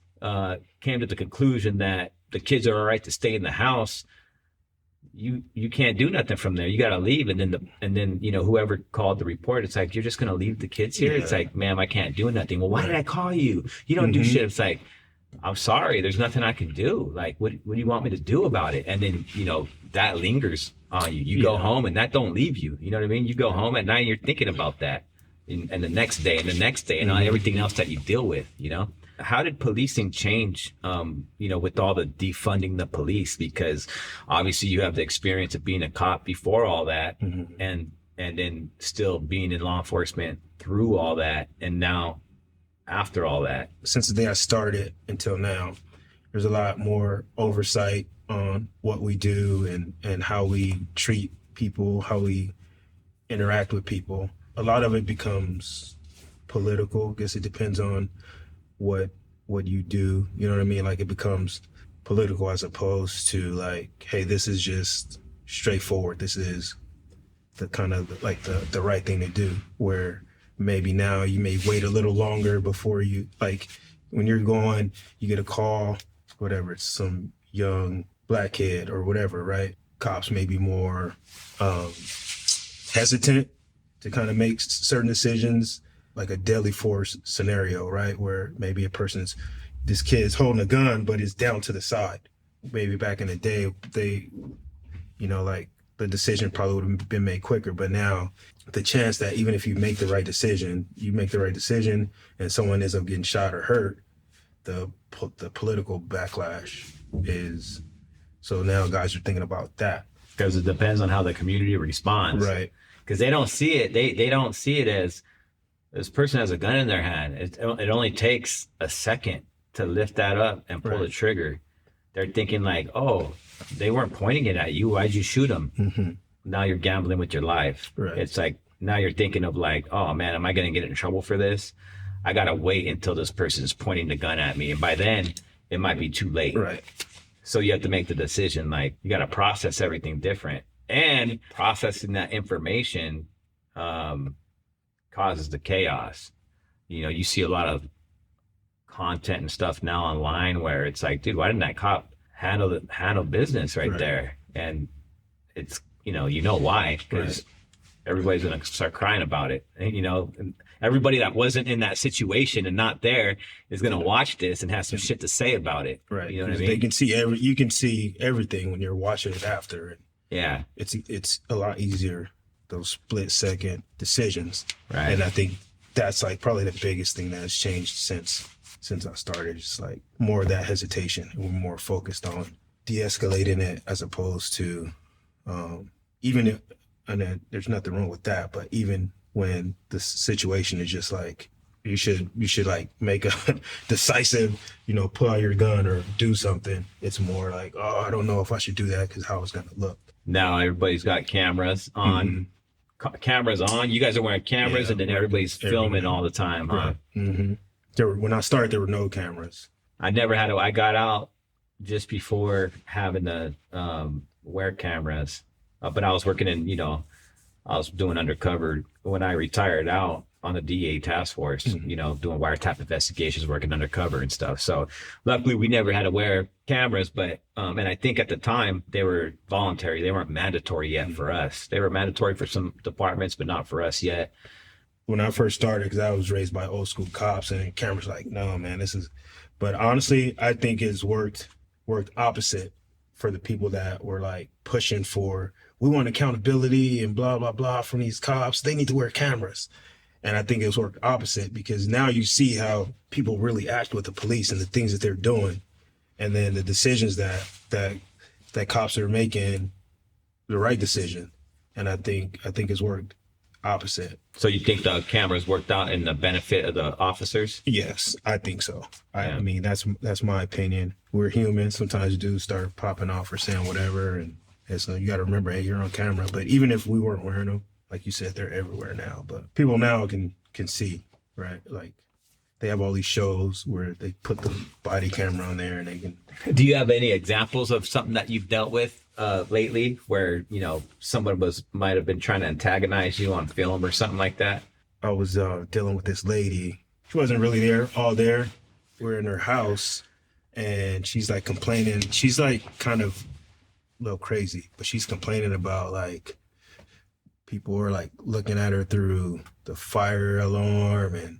B: came to the conclusion that the kids are all right to stay in the house, you can't do nothing from there. You got to leave. And then, whoever called the report, it's like, you're just going to leave the kids here.
A: Yeah.
B: It's like, ma'am, I can't do nothing. Well, why did I call you? You don't do
A: Mhm.
B: shit. It's like, I'm sorry. There's nothing I can do. Like, what do you want me to do about it? And then, that lingers on you. You go home and that don't leave you. You know what I mean? You go home at night and you're thinking about that. And the next day and the next day and everything else that you deal with, How did policing change, with all the defunding the police? Because obviously you have the experience of being a cop before all that, and then still being in law enforcement through all that, and now after all that.
A: Since the day I started until now, there's a lot more oversight on what we do and how we treat people, how we interact with people. A lot of it becomes political. I guess it depends on what you do. You know what I mean? Like, it becomes political as opposed to like, hey, this is just straightforward. This is the kind of like the right thing to do. Where maybe now you may wait a little longer before you, like, when you're going, you get a call, whatever, it's some young black kid or whatever, right? Cops may be more hesitant to kind of make certain decisions, like a deadly force scenario, right? Where maybe this kid's holding a gun, but it's down to the side. Maybe back in the day, like the decision probably would have been made quicker, but now the chance that even if you make the right decision and someone ends up getting shot or hurt, the political backlash is, so now guys are thinking about that.
B: Because it depends on how the community responds.
A: Right.
B: Because they don't see it. They don't see it as this person has a gun in their hand. It only takes a second to lift that up and pull the trigger. They're thinking like, oh, they weren't pointing it at you. Why'd you shoot them?
A: Mm-hmm.
B: Now you're gambling with your life.
A: Right.
B: It's like, now you're thinking of like, oh man, am I going to get in trouble for this? I got to wait until this person is pointing the gun at me. And by then it might be too late.
A: Right.
B: So you have to make the decision. Like, you got to process everything different, and processing that information causes the chaos. You see a lot of content and stuff now online where it's like, dude, why didn't that cop handle business right there? And it's, why, because everybody's going to start crying about it. And, everybody that wasn't in that situation and not there is going to watch this and have some shit to say about it.
A: Right.
B: You know what I mean?
A: They can see you can see everything when you're watching it after.
B: Yeah.
A: It's a lot easier, those split second decisions.
B: Right.
A: And I think that's like probably the biggest thing that has changed since I started. It's like more of that hesitation. We're more focused on de-escalating it as opposed to even if, and then there's nothing wrong with that, but even when the situation is just like, you should like make a decisive, pull out your gun or do something. It's more like, oh, I don't know if I should do that because how it's going to look.
B: Now everybody's got cameras on. Cameras on. You guys are wearing cameras, and then everybody's filming all the time, huh?
A: Right. Mm-hmm. When I started, there were no cameras.
B: I never had I got out just before having to wear cameras, but I was working in, I was doing undercover when I retired out on the DA task force, doing wiretap investigations, working undercover and stuff. So luckily we never had to wear cameras, but, and I think at the time they were voluntary. They weren't mandatory yet for us. They were mandatory for some departments, but not for us yet.
A: When I first started, because I was raised by old school cops, and cameras like, no, man, but honestly, I think it's worked opposite for the people that were like pushing for, we want accountability and blah, blah, blah from these cops. They need to wear cameras. And I think it's worked opposite, because now you see how people really act with the police and the things that they're doing. And then the decisions that cops are making, the right decision. And I think it's worked opposite.
B: So you think the cameras worked out in the benefit of the officers?
A: Yes, I think so. I mean, that's my opinion. We're human. Sometimes dudes start popping off or saying whatever. And so you got to remember, hey, you're on camera. But even if we weren't wearing them, like you said, they're everywhere now. But people now can see, right? Like, they have all these shows where they put the body camera on there and they can.
B: Do you have any examples of something that you've dealt with lately where, someone might have been trying to antagonize you on film or something like that?
A: I was dealing with this lady. She wasn't really all there. We're in her house and she's like complaining. She's like kind of little crazy, but she's complaining about like people were like looking at her through the fire alarm, and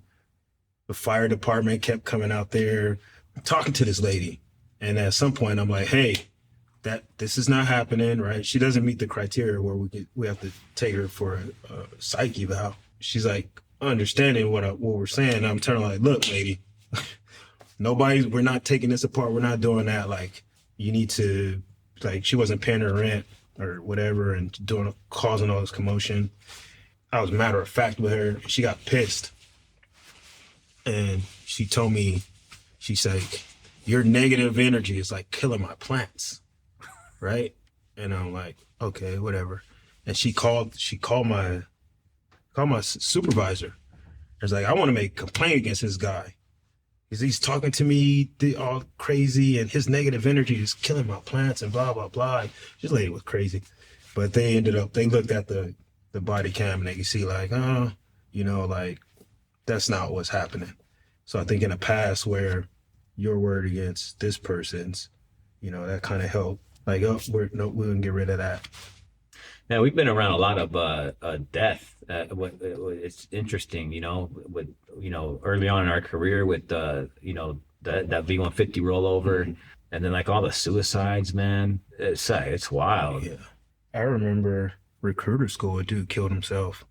A: the fire department kept coming out there talking to this lady. And at some point I'm like, hey, that this is not happening, right? She doesn't meet the criteria where we have to take her for a psych eval. She's like understanding what we're saying. I'm turning like, look, lady, we're not taking this apart. We're not doing that. Like, you need to, like, she wasn't paying her rent or whatever and causing all this commotion. I was matter of fact with her. She got pissed. And she told me, she's like, your negative energy is like killing my plants. Right? And I'm like, okay, whatever. And she called my supervisor. I was like, I want to make a complaint against this guy. He's talking to me all crazy, and his negative energy is killing my plants and blah, blah, blah. This lady was crazy. But they looked at the body cam and they could see like, oh, like that's not what's happening. So I think in the past where your word against this person's, that kind of helped. Like, oh, we can get rid of that.
B: Now, we've been around a lot of death. It's interesting, with, early on in our career with, that V-150 rollover, mm-hmm. and then like all the suicides, man, it's wild.
A: Yeah. I remember recruiter school, a dude killed himself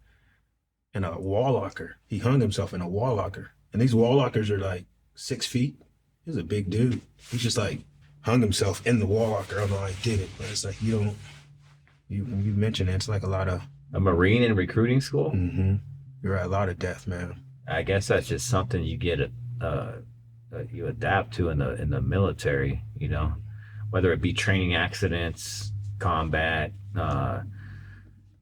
A: in a wall locker. He hung himself in a wall locker. And these wall lockers are like 6 feet. He's a big dude. He's just like hung himself in the wall locker. I don't know how he did it, but it's like, you mentioned it, it's like a
B: Marine in recruiting school.
A: Mm-hmm. You're right, a lot of death, man.
B: I guess that's just something you get, you adapt to in the military, whether it be training accidents, combat,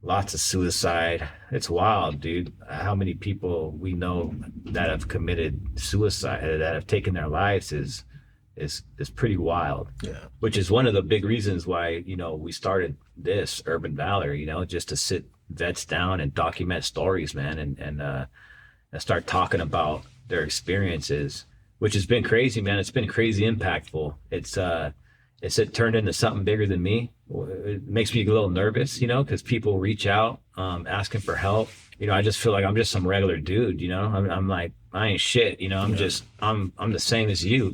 B: lots of suicide. It's wild, dude. How many people we know that have committed suicide, that have taken their lives is pretty wild.
A: Yeah.
B: Which is one of the big reasons why, we started this Urban Valor, just to sit vets down and document stories, man, and start talking about their experiences, which has been crazy, man. It's been crazy impactful. It turned into something bigger than me. It makes me a little nervous, because people reach out, asking for help. I just feel like I'm just some regular dude, I'm like, I ain't shit, I'm the same as you,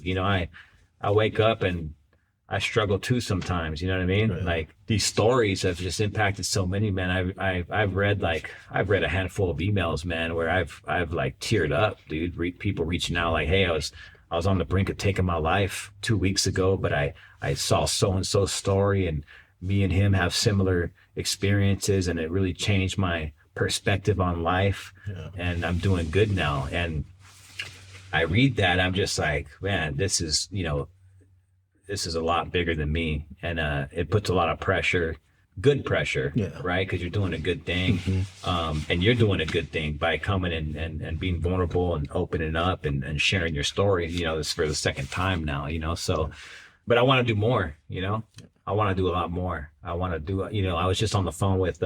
B: I wake up and I struggle too sometimes, you know what I mean? Right. Like, these stories have just impacted so many, man. I've read a handful of emails, man, where I've like teared up, dude. People reaching out like, hey, I was on the brink of taking my life 2 weeks ago, but I saw so-and-so's story, and me and him have similar experiences, and it really changed my perspective on life. Yeah. And I'm doing good now. And I read that, I'm just like, man, this is a lot bigger than me. And it puts a lot of pressure, good pressure, yeah. Right? Because you're doing a good thing. Mm-hmm. And you're doing a good thing by coming and being vulnerable and opening up and sharing your story. This for the second time now, so, but I want to do more, I want to do a lot more. I want to do, I was just on the phone with,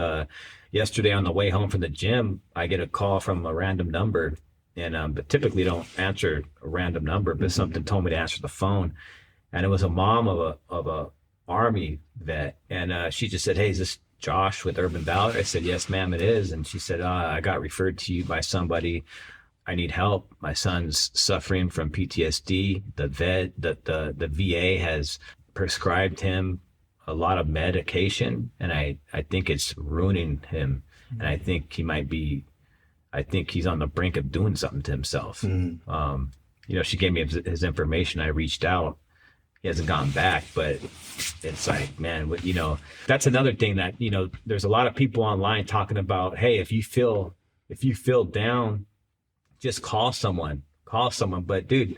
B: yesterday on the way home from the gym, I get a call from a random number, and but typically don't answer a random number, but something told me to answer the phone. And it was a mom of a Army vet. And she just said, hey, is this Josh with Urban Valor? I said, yes, ma'am, it is. And she said, I got referred to you by somebody. I need help. My son's suffering from PTSD. The VA has prescribed him a lot of medication, and I think it's ruining him. And I think he's on the brink of doing something to himself. Mm-hmm. She gave me his information. I reached out. He hasn't gotten back, but it's like, man, that's another thing that, there's a lot of people online talking about, hey, if you feel down, just call someone. But dude,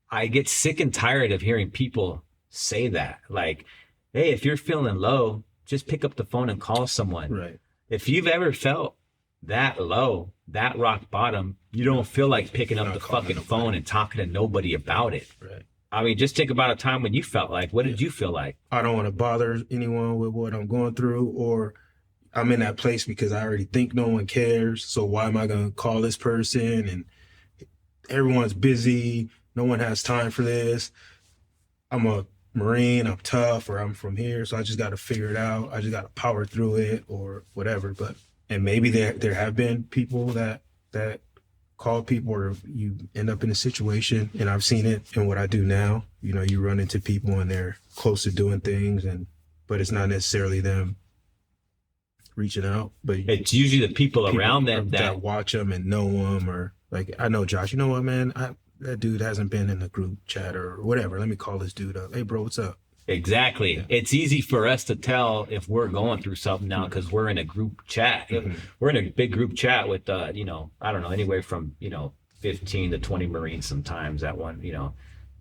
B: I get sick and tired of hearing people say that. Like, hey, if you're feeling low, just pick up the phone and call someone. Right. If you've ever felt that low, that rock bottom, you don't feel like picking up the fucking phone and talking to nobody about it. Right. I mean, just think about a time when you felt like, what did you feel like?
A: I don't want to bother anyone with what I'm going through, or I'm in that place because I already think no one cares. So why am I going to call this person? And everyone's busy. No one has time for this. I'm going to Marine, I'm tough, or I'm from here, so I just got to figure it out. I just got to power through it, or whatever. But and maybe there have been people that call people, or you end up in a situation, and I've seen it in what I do now. You know, you run into people and they're close to doing things, but it's not necessarily them reaching out, but
B: It's usually the people around them
A: that watch them and know them, or like, I know Josh, you know what, man, that dude hasn't been in the group chat or whatever. Let me call this dude up. Hey, bro, what's up?
B: Exactly. Yeah. It's easy for us to tell if we're going through something now because we're in a group chat. Mm-hmm. We're in a big group chat with, you know, I don't know, anywhere from, you know, 15 to 20 Marines sometimes at one, you know.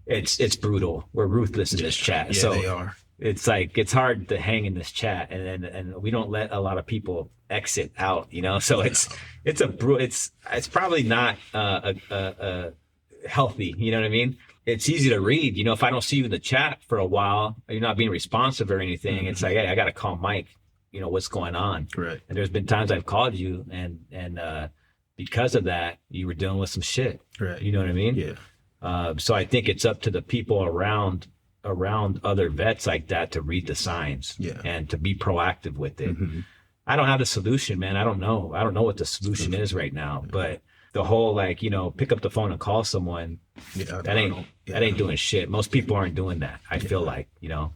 B: It's brutal. We're ruthless in this chat.
A: Yeah,
B: so
A: they are.
B: It's like, it's hard to hang in this chat, and we don't let a lot of people exit out, you know. So it's probably not healthy, you know what I mean? It's easy to read, you know. If I don't see you in the chat for a while, you're not being responsive or anything. Mm-hmm. It's like, hey, I got to call Mike, you know, what's going on.
A: Right.
B: And there's been times I've called you, and because of that, you were dealing with some shit.
A: Right.
B: You know what I mean?
A: Yeah.
B: So I think it's up to the people around other vets like that to read the signs,
A: yeah,
B: and to be proactive with it.
A: Mm-hmm.
B: I don't have the solution, man. I don't know what the solution is right now, but the whole, like, you know, pick up the phone and call someone, that ain't doing shit. Most people aren't doing that. I feel like, you know,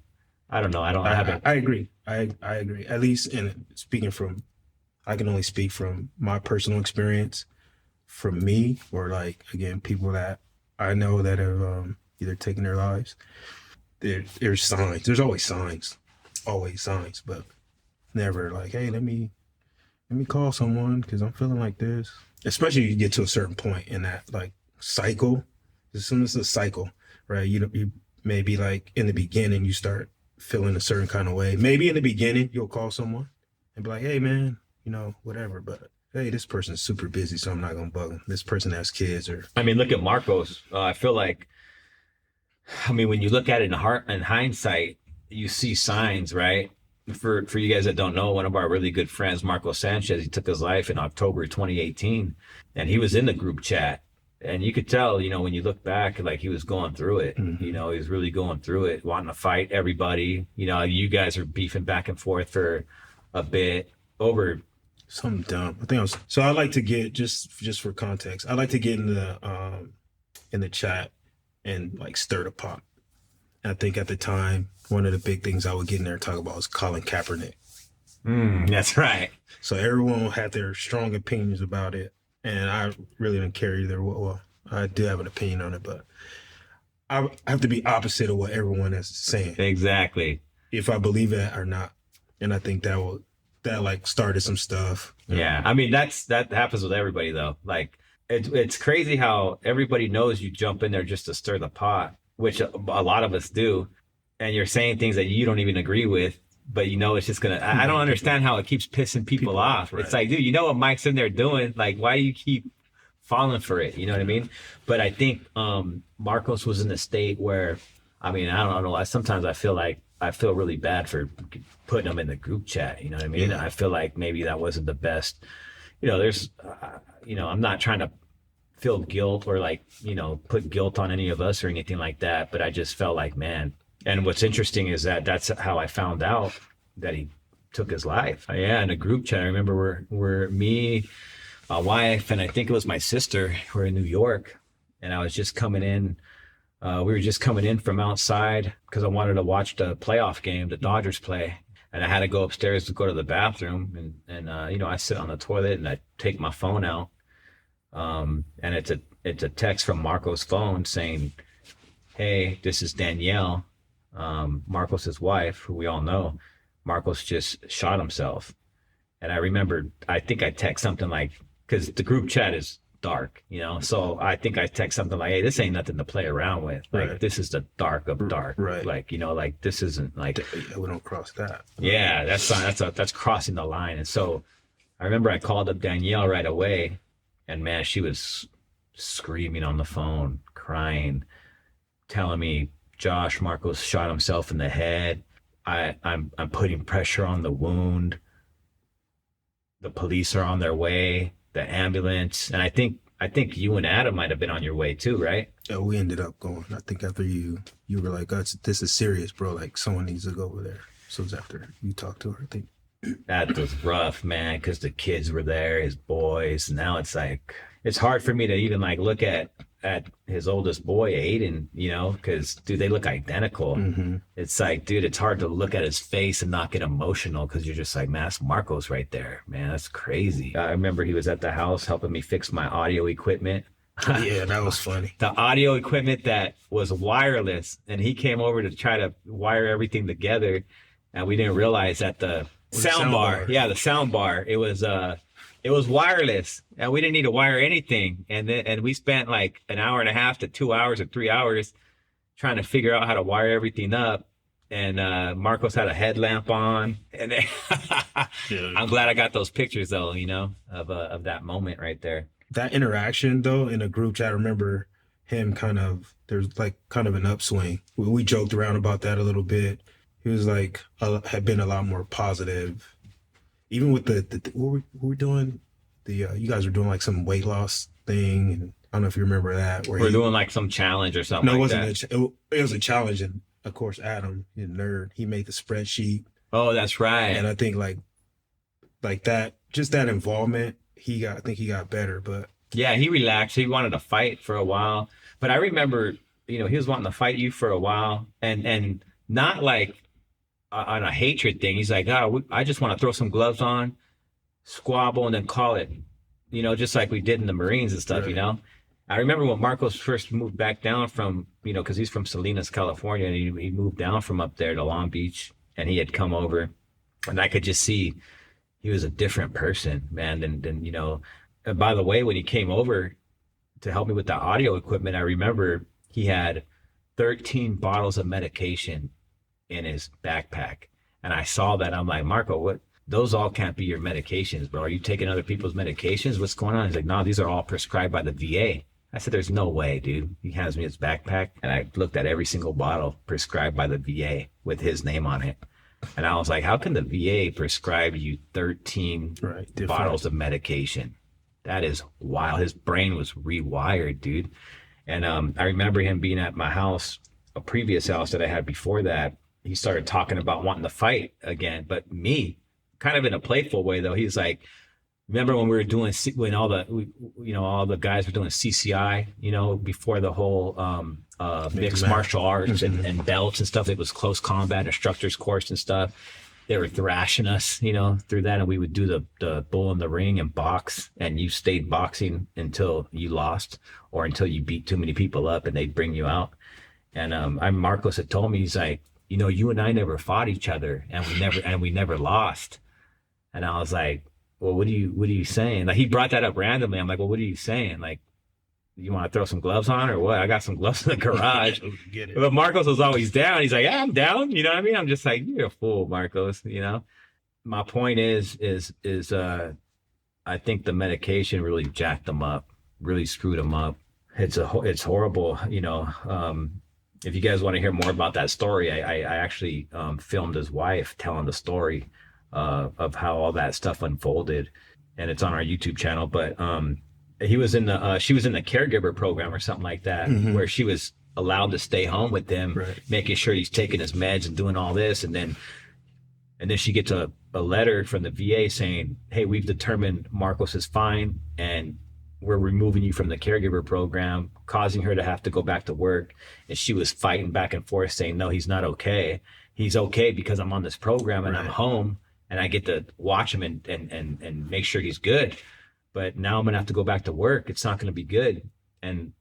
B: I don't know.
A: I agree. I agree. At least I can only speak from my personal experience. From me, or like, again, people that I know that have either taken their lives. There's signs. There's always signs, but never like, hey, let me call someone because I'm feeling like this. Especially you get to a certain point in that, like, cycle. As soon as it's a cycle, right? You maybe, like, in the beginning you start feeling a certain kind of way. Maybe in the beginning you'll call someone and be like, hey, man, you know, whatever. But hey, this person's super busy, so I'm not gonna bug them. This person has kids, or
B: I mean, look at Marcos. I feel like, I mean, when you look at it in hindsight, you see signs, right? For you guys that don't know, one of our really good friends, Michael Sanchez, he took his life in October 2018, and he was in the group chat, and you could tell, you know, when you look back, like, he was going through it. Mm-hmm. You know, he was really going through it, wanting to fight everybody. You know, you guys are beefing back and forth for a bit over
A: something dumb. I think so I like to get, just for context, I like to get in the chat and, like, stir the pot. I think at the time, one of the big things I would get in there and talk about was Colin Kaepernick.
B: That's right.
A: So everyone had their strong opinions about it, and I really didn't care either. Well, I do have an opinion on it, but I have to be opposite of what everyone is saying.
B: Exactly.
A: If I believe it or not. And I think that like started some stuff.
B: Yeah. I mean, that happens with everybody, though. Like, it's crazy how everybody knows you jump in there just to stir the pot, which a lot of us do. And you're saying things that you don't even agree with, but you know it's just gonna. I don't understand how it keeps pissing people off. Right. It's like, dude, you know what Mike's in there doing? Like, why do you keep falling for it? You know what I mean? But I think Marcos was in a state where, I mean, I don't know. Sometimes I feel really bad for putting him in the group chat. You know what I mean? Yeah. I feel like maybe that wasn't the best. You know, there's, you know, I'm not trying to feel guilt or, like, you know, put guilt on any of us or anything like that. But I just felt like, man. And what's interesting is that's how I found out that he took his life. Yeah, in a group chat. I remember we're me, my wife, and I think it was my sister. We're in New York, and I was just coming in. We were just coming in from outside because I wanted to watch the playoff game, the Dodgers play, and I had to go upstairs to go to the bathroom. And you know, I sit on the toilet and I take my phone out, and it's a text from Marco's phone saying, "Hey, this is Danielle, Marcos's wife, who we all know. Marcos just shot himself." And I remember, I think I text something like, because the group chat is dark, you know, so I think I text something like, hey, this ain't nothing to play around with. Like, right. This is the dark of dark.
A: Right.
B: Like, you know, like, this isn't like,
A: we don't cross that.
B: Yeah, that's crossing the line. And so I remember I called up Danielle right away, and man, she was screaming on the phone, crying, telling me, Josh, Marcos shot himself in the head. I'm putting pressure on the wound. The police are on their way, the ambulance. And I think I think you and Adam might have been on your way too, right?
A: Yeah, we ended up going. I think after you were like, this is serious, bro. Like someone needs to go over there. So it was after you talked to her, I think.
B: That was rough, man, because the kids were there, his boys. Now it's like it's hard for me to even like look at his oldest boy, Aiden, you know, because dude, they look identical.
A: Mm-hmm.
B: It's like, dude, it's hard to look at his face and not get emotional because you're just like, man, that's Marcos right there, man. That's crazy. I remember he was at the house helping me fix my audio equipment.
A: Yeah, that was funny.
B: The audio equipment that was wireless, and he came over to try to wire everything together, and we didn't realize that the sound bar, the sound bar, it was wireless, and we didn't need to wire anything. And we spent like an hour and a half to 2 hours or 3 hours trying to figure out how to wire everything up. And Marcos had a headlamp on, and
A: Yeah.
B: I'm glad I got those pictures though, you know, of that moment right there.
A: That interaction though in a group chat, I remember him there's like kind of an upswing. We joked around about that a little bit. He was like had been a lot more positive, even with the what we're doing. You guys were doing like some weight loss thing, and I don't know if you remember that.
B: We're doing like some challenge or something.
A: No, it
B: like
A: wasn't.
B: that.
A: It was a challenge, and of course, Adam, you nerd, he made the spreadsheet.
B: Oh, that's right.
A: And I think like that, just that involvement, I think he got better. But
B: yeah, he relaxed. He wanted to fight for a while, but I remember, you know, he was wanting to fight you for a while, and not like on a hatred thing. He's like, oh, I just want to throw some gloves on, squabble, and then call it, you know, just like we did in the Marines and stuff,
A: right.
B: You know. I remember when Marcos first moved back down from, you know, because he's from Salinas, California, and he moved down from up there to Long Beach, and he had come over, and I could just see he was a different person, man. And you know, and by the way, when he came over to help me with the audio equipment, I remember he had 13 bottles of medication in his backpack. And I saw that. I'm like, Marco, what? Those all can't be your medications, bro. Are you taking other people's medications? What's going on? He's like, no, these are all prescribed by the VA. I said, there's no way, dude. He hands me his backpack, and I looked at every single bottle prescribed by the VA with his name on it. And I was like, how can the VA prescribe you 13 bottles of medication? That is wild. His brain was rewired, dude. And I remember him being at my house, a previous house that I had before that. He started talking about wanting to fight again, but me, kind of in a playful way though. He's like, remember when we were doing, when all the guys were doing CCI, you know, before the whole mixed martial arts and belts and stuff. It was close combat instructors course and stuff. They were thrashing us, you know, through that, and we would do the bull in the ring and box, and you stayed boxing until you lost or until you beat too many people up, and they'd bring you out. And Marcos had told me, he's like, you know, you and I never fought each other, and we never lost. And I was like, well, what are you saying? Like, he brought that up randomly. I'm like, well, what are you saying? Like, you want to throw some gloves on or what? I got some gloves in the garage.
A: Get it.
B: But Marcos was always down. He's like, yeah, I'm down. You know what I mean? I'm just like, you're a fool, Marcos. You know, my point is I think the medication really jacked him up, really screwed him up. It's horrible. You know, if you guys want to hear more about that story, I actually filmed his wife telling the story of how all that stuff unfolded, and it's on our YouTube channel. But she was in the caregiver program or something like that, where she was allowed to stay home with him, making sure he's taking his meds and doing all this. And then she gets a letter from the VA saying, hey, we've determined Marcos is fine, and we're removing you from the caregiver program, causing her to have to go back to work. And she was fighting back and forth saying, no, he's not okay. He's okay because I'm on this program and I'm home and I get to watch him and make sure he's good. But now I'm going to have to go back to work. It's not going to be good. And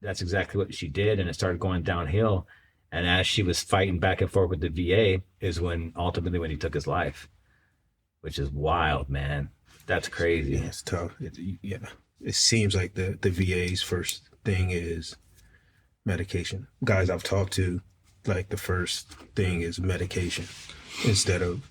B: that's exactly what she did. And it started going downhill. And as she was fighting back and forth with the VA is when he took his life, which is wild, man. That's crazy.
A: Yeah, it's tough. It seems like the VA's first thing is medication. Guys I've talked to, like the first thing is medication instead of,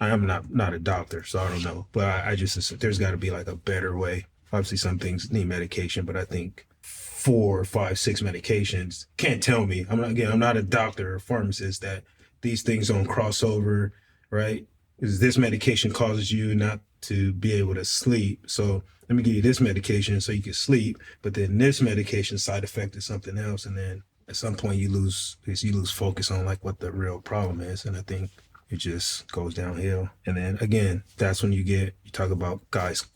A: I'm not a doctor, so I don't know. But I just, there's got to be like a better way. Obviously some things need medication, but I think 4, 5, 6 medications can't tell me. I'm not a doctor or a pharmacist that these things don't cross over, right? Because this medication causes you not to be able to sleep. So let me give you this medication so you can sleep, but then this medication side effect is something else. And then at some point you lose focus on like what the real problem is. And I think it just goes downhill. And then again, that's when you talk about guys,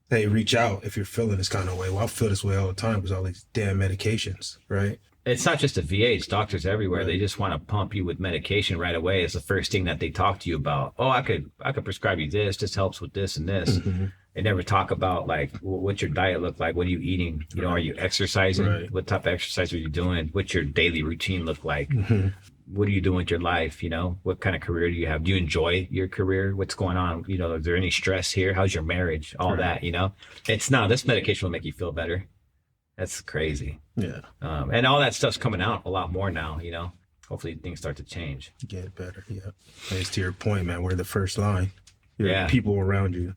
A: hey, reach out if you're feeling this kind of way. Well, I feel this way all the time because all these damn medications, right?
B: It's not just the VA, it's doctors everywhere. Right. They just want to pump you with medication right away. It's the first thing that they talk to you about. Oh, I could prescribe you this. This helps with this and this. Mm-hmm. They never talk about like, what's your diet look like? What are you eating? You know, are you exercising? Right. What type of exercise are you doing? What's your daily routine look like? Mm-hmm. What are you doing with your life? You know, what kind of career do you have? Do you enjoy your career? What's going on? You know, is there any stress here? How's your marriage? All that, you know, this medication will make you feel better. That's crazy.
A: Yeah.
B: And all that stuff's coming out a lot more now, you know. Hopefully things start to change.
A: Get better, yeah. And it's to your point, man. We're the first line.
B: Yeah.
A: People around you.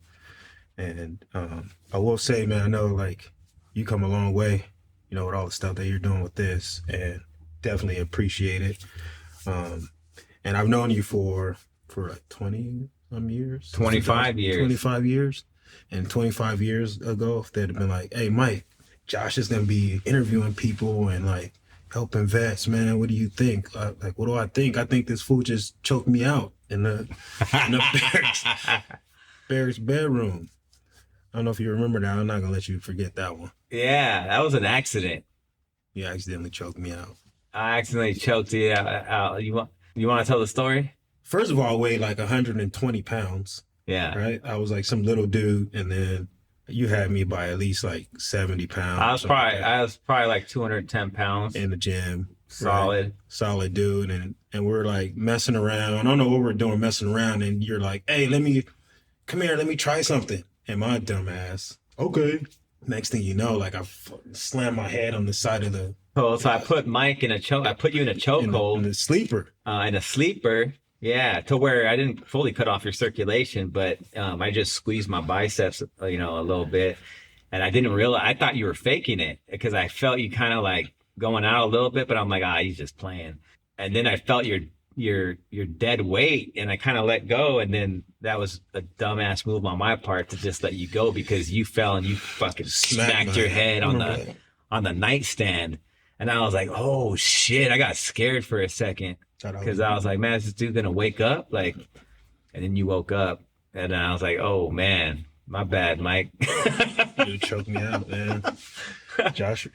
A: And I will say, man, I know, like, you come a long way, you know, with all the stuff that you're doing with this. And definitely appreciate it. And I've known you for like 20-some years.
B: 25 years.
A: 25 years. And 25 years ago, if they'd have been like, hey, Mike, Josh is going to be interviewing people and like helping vets, man. What do you think? Like, what do I think? I think this fool just choked me out in the barracks bedroom. I don't know if you remember that. I'm not going to let you forget that one.
B: Yeah, that was an accident.
A: You accidentally choked me out.
B: I accidentally choked you out. You want to tell the story?
A: First of all, I weighed like 120 pounds.
B: Yeah.
A: Right? I was like some little dude, and then you had me by at least like 70 pounds.
B: I was probably like 210 pounds.
A: In the gym.
B: Solid.
A: Right? Solid dude. And we're like messing around. I don't know what we're doing, messing around. And you're like, hey, come here, let me try something. And my dumb ass, okay. Next thing you know, like I slammed my head on the side of the.
B: So I put Mike in a choke. I put you in a chokehold.
A: In a sleeper.
B: In a sleeper. Yeah, to where I didn't fully cut off your circulation, but I just squeezed my biceps, you know, a little bit. And I didn't realize, I thought you were faking it because I felt you kind of like going out a little bit, but I'm like, he's just playing. And then I felt your dead weight and I kind of let go. And then that was a dumbass move on my part to just let you go because you fell and you fucking smacked your head on the nightstand. And I was like, oh shit, I got scared for a second. Because I was like, man, is this dude gonna wake up? Like, and then you woke up, and then I was like, oh man, my bad, Mike.
A: You choked me out, man. Josh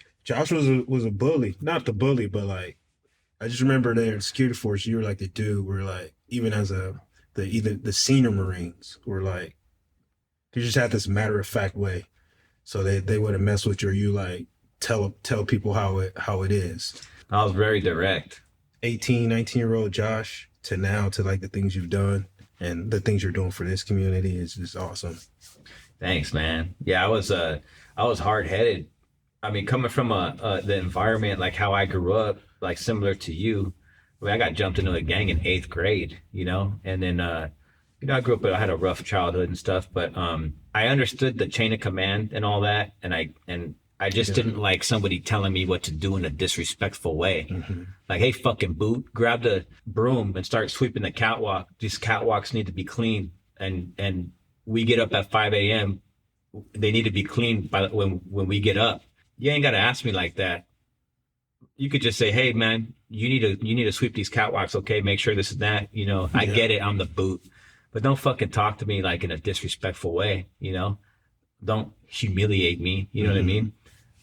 A: was a bully, not the bully, but like, I just remember there in security force, you were like the dude. Where like, even as the senior Marines were like, you just had this matter of fact way, so they wouldn't mess with you. Or you like tell people how it is.
B: I was very direct.
A: 18, 19-year-old Josh to now to like the things you've done and the things you're doing for this community is just awesome.
B: Thanks, man. Yeah, I was hard-headed. I mean, coming from the environment, like how I grew up, like similar to you, I mean, I got jumped into a gang in 8th grade, you know, and then, you know, I grew up, I had a rough childhood and stuff, but I understood the chain of command and all that. And I just didn't like somebody telling me what to do in a disrespectful way. Mm-hmm. Like, hey, fucking boot, grab the broom and start sweeping the catwalk. These catwalks need to be clean. And we get up at 5 a.m. They need to be clean by when we get up. You ain't got to ask me like that. You could just say, hey, man, you need to sweep these catwalks. Okay, make sure this is that. You know, I get it. I'm the boot. But don't fucking talk to me like in a disrespectful way, you know? Don't humiliate me. You know what I mean?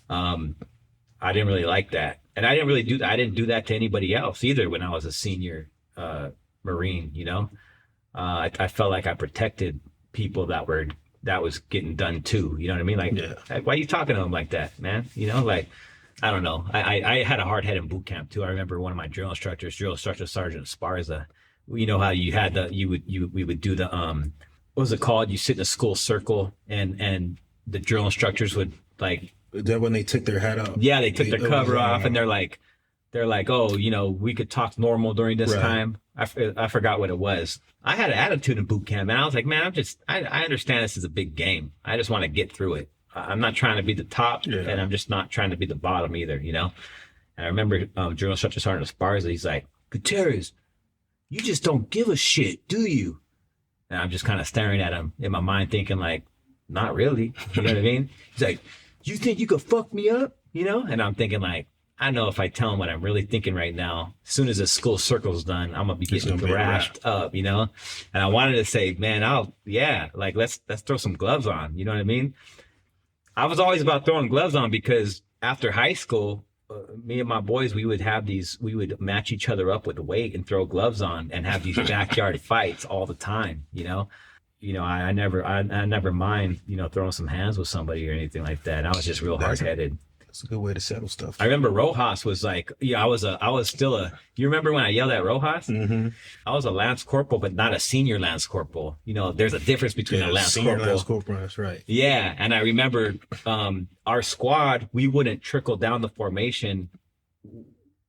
B: I didn't really like that. And I didn't do that to anybody else either when I was a senior Marine, you know? I felt like I protected people that was getting done too. You know what I mean? Like, why are you talking to them like that, man? You know, like, I don't know. I had a hard head in boot camp too. I remember one of my drill instructor Sergeant Esparza. You know how we would do the, what was it called? You sit in a school circle and the drill instructors would like,
A: is that when they took their hat off?
B: Yeah, they took their cover off, and they're like, oh, you know, we could talk normal during this time. I forgot what it was. I had an attitude in boot camp, and I was like, man, I understand this is a big game. I just want to get through it. I'm not trying to be the top, and I'm just not trying to be the bottom either, you know? And I remember Drill Instructor Sergeant Esparza, he's like, Gutierrez, you just don't give a shit, do you? And I'm just kind of staring at him in my mind thinking like, not really. You know what I mean? He's like, you think you could fuck me up? You know? And I'm thinking like, I know if I tell him what I'm really thinking right now, as soon as the school circle's done, I'm gonna be getting thrashed up, you know? And I wanted to say, man, like let's throw some gloves on. You know what I mean? I was always about throwing gloves on because after high school, me and my boys, we would match each other up with weight and throw gloves on and have these backyard fights all the time, you know? I never mind, throwing some hands with somebody or anything like that. I was just real hard-headed.
A: That's a good way to settle stuff.
B: I remember Rojas was like, you remember when I yelled at Rojas?
A: Mm-hmm.
B: I was a Lance Corporal, but not a senior Lance Corporal. There's a difference between a Lance
A: senior
B: Corporal.
A: Lance Corporal, that's right.
B: Yeah, and I remember our squad, we wouldn't trickle down the formation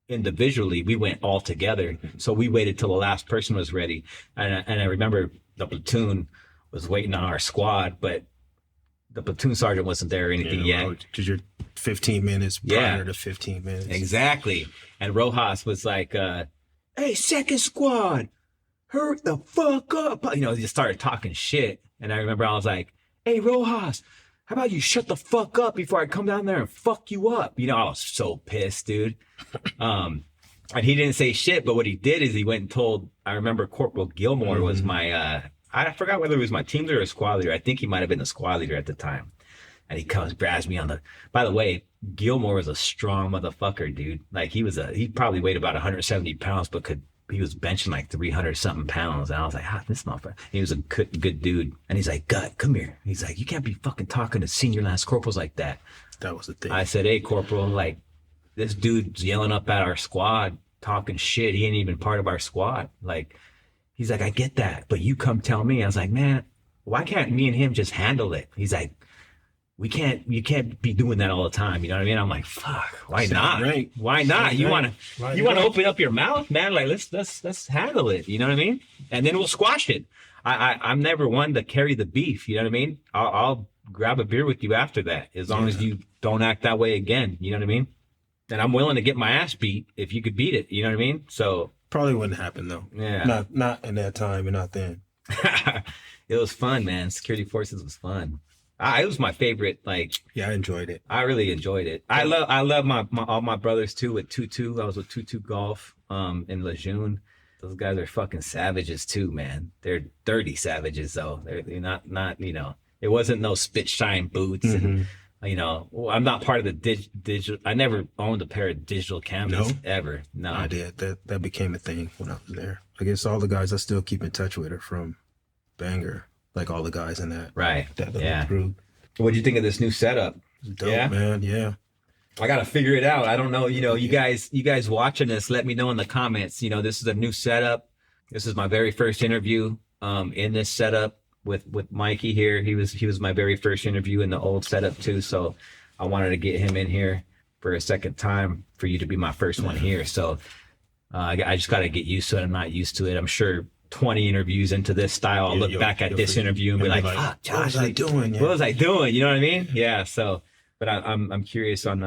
B: individually. We went all together. So we waited till the last person was ready. And I remember the platoon was waiting on our squad, but the platoon sergeant wasn't there or anything yet.
A: Because you're 15 minutes prior to 15 minutes.
B: Exactly. And Rojas was like, hey, second squad, hurry the fuck up. He just started talking shit. And I remember I was like, hey, Rojas, how about you shut the fuck up before I come down there and fuck you up? I was so pissed, dude. And he didn't say shit, but what he did is he went and told, I remember Corporal Gilmore was my, I forgot whether it was my team leader or squad leader. I think he might have been the squad leader at the time. And he comes, grabs me by the way, Gilmore was a strong motherfucker, dude. Like he probably weighed about 170 pounds, but he was benching like 300 something pounds. And I was like, this motherfucker. He was a good dude. And he's like, Gut, come here. He's like, you can't be fucking talking to senior Lance Corporals like that.
A: That was the thing.
B: I said, hey, Corporal, like this dude's yelling up at our squad, talking shit. He ain't even part of our squad. Like, he's like, I get that, but you come tell me. I was like, man, why can't me and him just handle it? He's like, you can't be doing that all the time. You know what I mean? I'm like, fuck, why not?
A: Right.
B: Why not? You want to open up your mouth, man? Like, let's handle it. You know what I mean? And then we'll squash it. I'm never one to carry the beef. You know what I mean? I'll grab a beer with you after that, as long as you don't act that way again. You know what I mean? And I'm willing to get my ass beat if you could beat it. You know what I mean? So
A: probably wouldn't happen though.
B: Yeah.
A: Not in that time and not then.
B: It was fun, man. Security forces was fun. It was my favorite. Like,
A: yeah, I enjoyed it.
B: I really enjoyed it. I love my all my brothers too with Tutu. I was with Tutu Golf in Lejeune. Those guys are fucking savages too, man. They're dirty savages though. They're not it wasn't no spit shine boots and I'm not part of the digital. I never owned a pair of digital cameras ever. No,
A: I did. That became a thing when I was there. I guess all the guys I still keep in touch with are from Bangor. Like all the guys in that little group.
B: What'd you think of this new setup?
A: Dope, man. Yeah.
B: I gotta figure it out. I don't know. You guys watching this, let me know in the comments. This is a new setup. This is my very first interview in this setup with Mikey here. He was my very first interview in the old setup too. So I wanted to get him in here for a second time for you to be my first one here. So I just gotta get used to it. I'm not used to it. I'm sure 20 interviews into this style, I'll look back at this interview and be like, fuck, Josh,
A: what was I doing?
B: What was I doing? You know what I mean? Yeah. So, but I'm curious on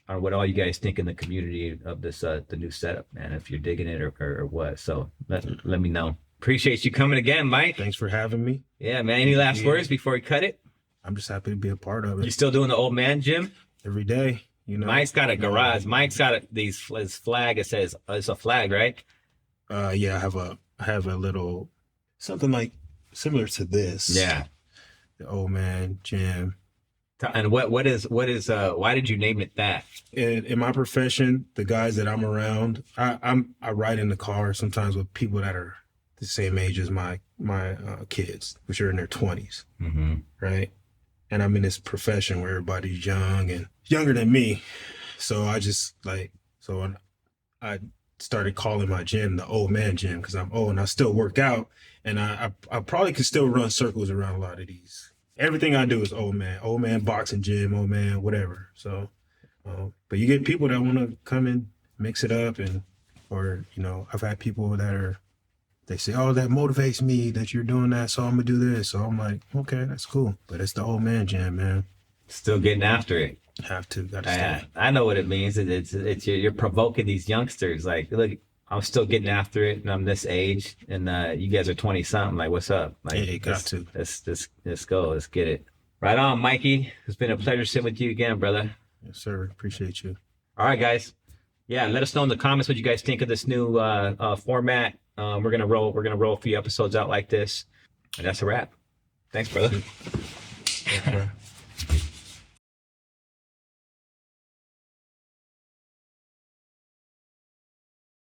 B: what all you guys think in the community of this, the new setup, man, if you're digging it or what. So let me know. Appreciate you coming again, Mike.
A: Thanks for having me.
B: Yeah, man. Any last words before we cut it?
A: I'm just happy to be a part of it.
B: You still doing the old man gym?
A: Every day,
B: Mike's got a garage. Mike's got his flag. It says, it's a flag, right?
A: Yeah, I have a little something like similar to this.
B: Yeah.
A: The old man gym.
B: And what is why did you name it that?
A: In my profession, the guys that I'm around, I ride in the car sometimes with people that are the same age as my kids, which are in their 20s, right? And I'm in this profession where everybody's young and younger than me, so I started calling my gym the old man gym because I'm old and I still work out, and I probably could still run circles around a lot of these. Everything I do is old man boxing gym, old man, whatever. So, but you get people that want to come and mix it up, or I've had people they say, oh, that motivates me that you're doing that, so I'm gonna do this. So I'm like, okay, that's cool. But it's the old man gym, man.
B: Still getting after it.
A: Gotta stay.
B: I know what it means. It's you're provoking these youngsters. Like, look, I'm still getting after it, and I'm this age, and you guys are 20 something. Like, what's up? Like,
A: Yeah, you got to.
B: Let's go. Let's get it. Right on, Mikey. It's been a pleasure sitting with you again, brother.
A: Yes, sir. Appreciate you.
B: All right, guys. Yeah, let us know in the comments what you guys think of this new format. We're gonna roll a few episodes out like this, and that's a wrap. Thanks, brother.
A: Yes, sir.